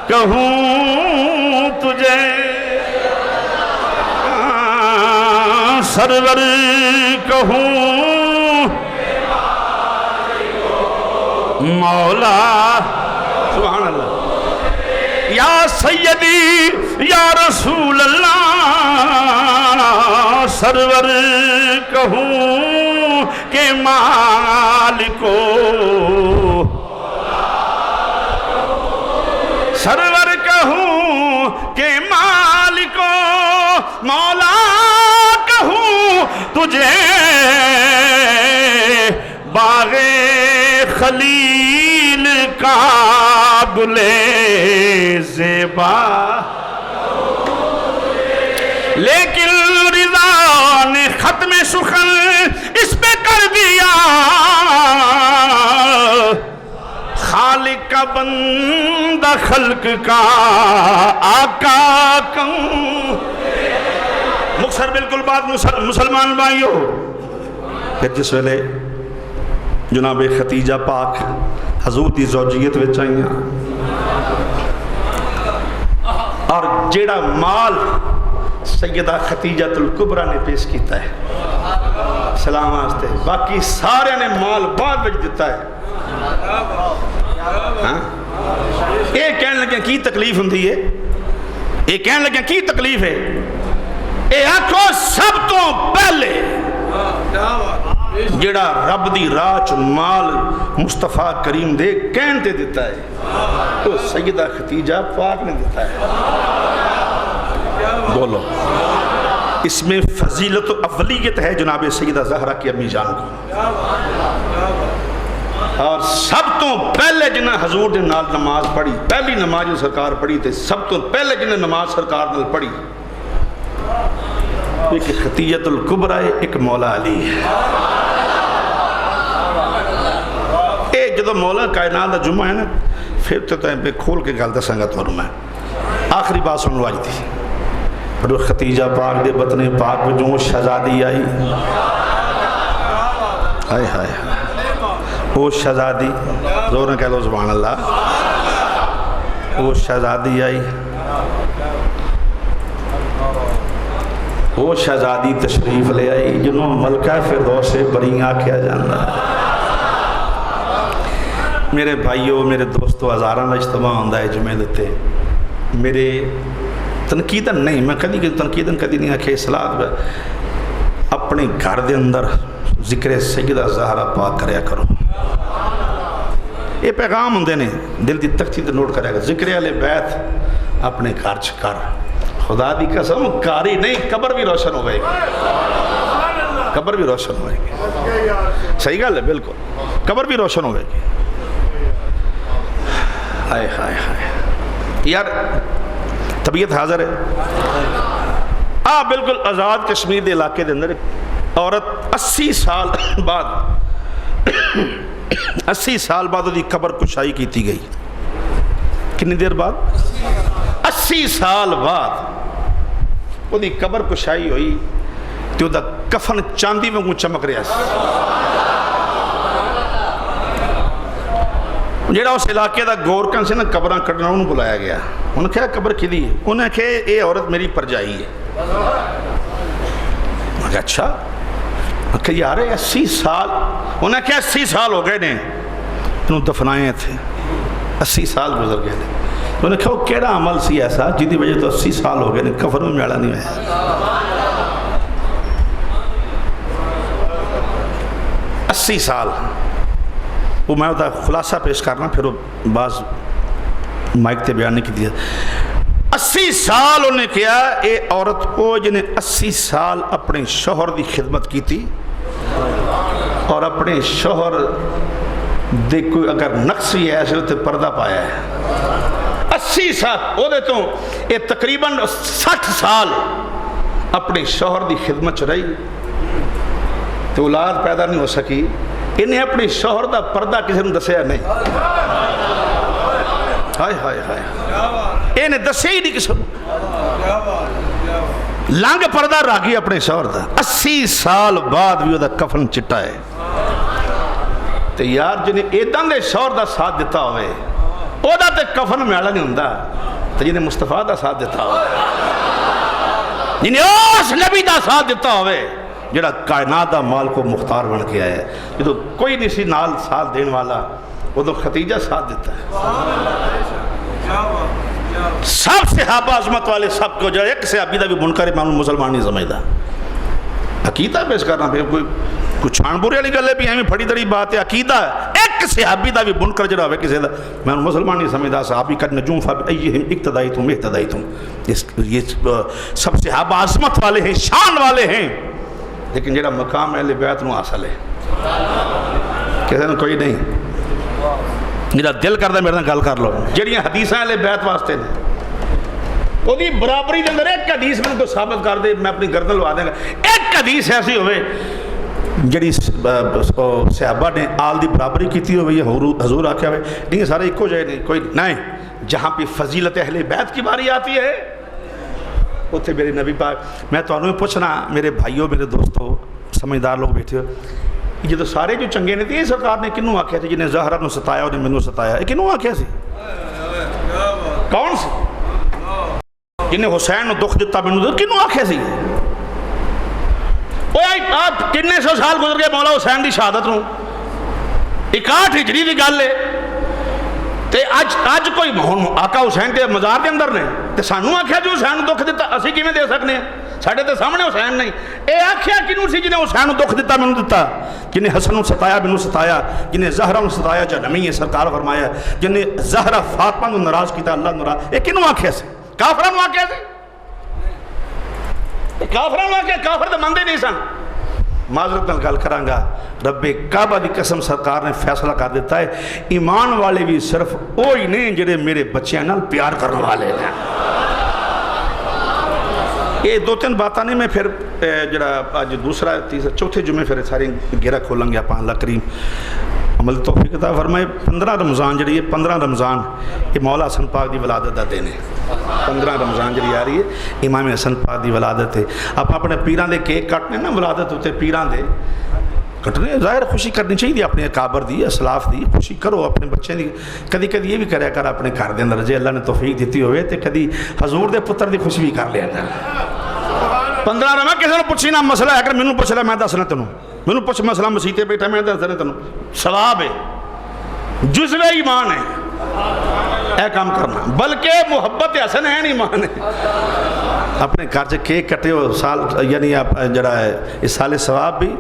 کہوں تجھے، سرور کہوں مولا، سبحان اللہ، یا سیدی یا رسول اللہ، سرور کہوں کہ مالکو، سرور کہوں کہ مالکو مولا کہوں تجھے، باغ خلیل کا گلے زیبا، لیکن رضا نے ختم سخن اس پہ کر دیا، خالق کا بندہ خلق کا آقا کہوں۔ مختصر بالکل بات مسلمان بھائیو، کہ جس ویلے جناب ختیجہ پاک حضور دی زوجیت وچ آئیاں اور جیڑا مال سیدہ ختیجہ الکبریٰ نے پیش کیتا ہے سلام واسطے، باقی سارے نے مال بعد وچ دیتا ہے، یہ کہنے لگے کی تکلیف ہوندی ہے، یہ کہنے لگے کی تکلیف ہے، اے آکھو سب تو پہلے جڑا رب دی راہ مال مصطفیٰ کریم دے کہن تے دیتا ہے تو سیدہ ختیجہ پاک نے دیتا ہے، بولو اس میں فضیلت و اولیت ہے جناب سیدہ زہرا کی امی جان کو، اور سب تو پہلے جنہیں حضور دے نال نماز پڑھی، پہلی نماز جو سرکار پڑھی تے سب تو پہلے جنہیں نماز سرکار نال پڑھی ایک ختیجۃ الکبریٰ ہے، ایک مولا علی ہے۔ ایک جدو مولا کائنات دا جمعہ ہے نا، پھر تو میں کھول کے گل دساں گا تو میں آخری بات سننے والی تھی، اور ختیجہ پاک دے بطن پاک میں جو شہزادی آئی، ہائے ہائے وہ شہزادی، زور نہ کہہ لو سبحان اللہ، وہ شہزادی آئی، وہ شہزادی تشریف لے آئی جنہوں ملکہ فردوس بریاں کیا جانا۔ میرے بھائیوں میرے دوستو، ہزاراں دا اجتماع ہوندا ہے جمعے دتے، میرے تنقیدن نہیں، میں کدی تنقیدن کدی نہیں آکھے، اصلاح اپنے گھر دے اندر ذکر سیدہ زہرا پاک کریا کرو، یہ پیغام ہوندے نے، دل دی تختی تے نوٹ کرے گا، ذکر اہل بیت اپنے گھر چ کر، خدا دی قسم کاری نہیں، قبر بھی روشن ہوئے گی، قبر بھی روشن ہوئے گی، صحیح گل ہے بالکل، قبر بھی روشن ہوئے گی۔ ہائے ہائے ہائے یار طبیعت حاضر ہے، بالکل آزاد کشمیر دے علاقے دے اندر عورت 80 سال بعد 80 سال بعد وہ قبر کشائی کی گئی. کتنی دیر بعد؟ 80 سال بعد وہ قبر کشائی ہوئی تو وہ کفن چاندی میں چمک رہا سی. جہاں اس علاقے کا گورکن سے نا قبر کٹنا انہوں بلایا گیا. انہوں نے کہا قبر کدی ہے؟ انہوں نے کہا یہ عورت میری پرجائی ہے. میں کہا اچھا. میں کہا یار 80 سال. انہوں نے کہا 80 سال ہو گئے نے انہوں دفنائے تھے, 80 سال گزر گئے. انہوں نے کہا وہ کیڑا عمل سی ایسا جی دی وجہ تو 80 سال ہو گئے نے کفن میں میڑا نہیں ہوا. 80 سال. وہ میں ہوتا خلاصہ پیش کرنا پھر وہ بعض مائک تے بیان نہیں کی دیا. 80 سال انہیں کیا اے عورت کو جنہیں 80 سال اپنے شوہر دی خدمت کی تھی اور اپنے شوہر دے کوئی اگر نقص ہی ایسے ہوتے پردہ پایا ہے. 80 سال وہ دے تو یہ تقریباً 60 سال اپنے شوہر دی خدمت چ رہی تو اولاد پیدا نہیں ہو سکی. انہیں اپنے شوہر دا پردہ کسی نے دسیا نہیں. ہائے ہائے ہائے انہیں دسیا ہی نہیں کسی نے. لنگ پردہ راگی اپنے شوہر دا. 80 سال بعد بھی وہ دا کفن چٹا ہے. تو یار جنہیں ایدان دے شوہر دا ساتھ دیتا ہوئے او دا تے کفن میڑا نہیں ہوندہ. تو جنہیں مصطفیٰ دا ساتھ دیتا ہوئے, جنہیں اس نبی دا ساتھ دیتا ہوئے جڑا کائنات دا مال کو مختار بن کے آیا ہے. یہ تو کوئی نہیں سی نال ساتھ دین والا, وہ تو ختیجہ ساتھ دیتا ہے. سب صحابہ عظمت والے سب کو جو ایک صحابی دا بھی بنکر امام مسلمان نہیں سمجھدا. عقیدہ پیش کرنا پھر کوئی چھان بورے والی گل ہے بھی ہمیں پھڑی دڑی بات ہے. عقیدہ ایک صحابی دا بھی بنکر جڑا ہوئے کسی دا میں مسلمان نہیں سمجھدا. صحابی قد نجوم فبأیہم اقتدیتم اہتدیتم. یہ سب صحابہ عظمت والے ہیں, شان والے ہیں, لیکن جڑا مقام اہل بیت نو حاصل ہے کسی نے کوئی نہیں. جڑا دل کردا میرے نال گل کر لو. جڑیاں حدیثاں اہل بیت واسطے نے وہ دی برابری دے اندر ایک حدیث میں کو ثابت کر دے میں اپنی گردن لوا دیں گا. ایک حدیث ایسی ہوئے جڑی صحابہ نے آل دی برابری کیتی ہوئے یا حضور آکھیا ہوئے نہیں سارے ایک ہو جائے نہیں کوئی نہیں. جہاں پہ فضیلت اہل بیت کی باری آتی ہے اتنے میرے نبی پاک میں تو انہوں پوچھنا میرے بھائیوں میرے دوستوں سمجھدار لوگ بیٹھے ہو جدو سارے جو چنگے نے تھے سرکار نے کنوں آکھیا تھے جنہیں زہرہ نو ستایا انہیں منو ستایا یہ کنوں آکھیا سی کون سی جنہیں حسین نو دکھ دیتا منو کنوں آکھیا سی. آپ کنے سو سال گزر گئے مولا حسین دی شہادت نو 61 ہجری دی گل ہے تے اج کوئی آقا حسین کے مزار کے اندر نے تے سانوں آکھیا جو حسین دکھ دیتا اسی کیویں دے سکنے ہیں ساڈے تے سامنے حسین نہیں. اے آکھیا کنوں سی جنہیں حسین دکھ دیتا مینوں دیتا, جنہیں حسن نو ستایا مینوں ستایا, جنہیں زہرہ نو ستایا جہنمی ہے سرکار فرمایا, جنہیں زہرہ فاطمہ نو ناراض کیتا اللہ ناراض. اے کنوں آکھیا سی؟ کافراں نو آکھیا سی؟ کافراں نو آکھیا کافر تے مندے نہیں سن. معذرت نال گل کراں گا رب کعبہ دی قسم سرکار نے فیصلہ کر دیتا ہے ایمان والے بھی صرف وہی نہیں جڑے میرے بچیاں نال پیار کرنے والے ہیں. یہ 2-3 باتاں نہیں میں پھر جڑا آج دوسرا تیسرا چوتھے جمعے پھر سارے گھیرا کھولیں گے آپ اللہ کریم عمل توفیق عطا فرمائے. 15 رمضان جڑی ہے 15 رمضان یہ مولا حسن پاک دی ولادت دا دن ہے. 15 رمضان جڑی آ رہی ہے امام حسن پاک دی ولادت ہے. آپ اپنے پیران دے کیک کٹنے نا ولادت ہوتے پیران دے کٹنے ظاہر خوشی کرنی چاہیے اپنے اکابر دی اسلاف دی خوشی کرو اپنے بچے دی. کدی کدی یہ بھی کریا کر اپنے گھر دے اندر جے اللہ نے توفیق دیتی ہوئے تے کدی حضور دے پتر دی خوشی بھی کر لیا کر. 15 رمضان کسی نے پوچھی نہ مسئلہ ہے اگر مینوں پوچھ لیا میں دسنا تینوں مینوں پوچھ مسئلہ مسیح بیٹھا میں دسنا تینوں ثواب ہے جزو ایمان ہے اے کام کرنا بلکہ محبت حسن ہے نہیں ایمان ہے. اپنے گھر سے کیک کٹے ہو سال یعنی آپ جڑا ہے اس سال ثواب بھی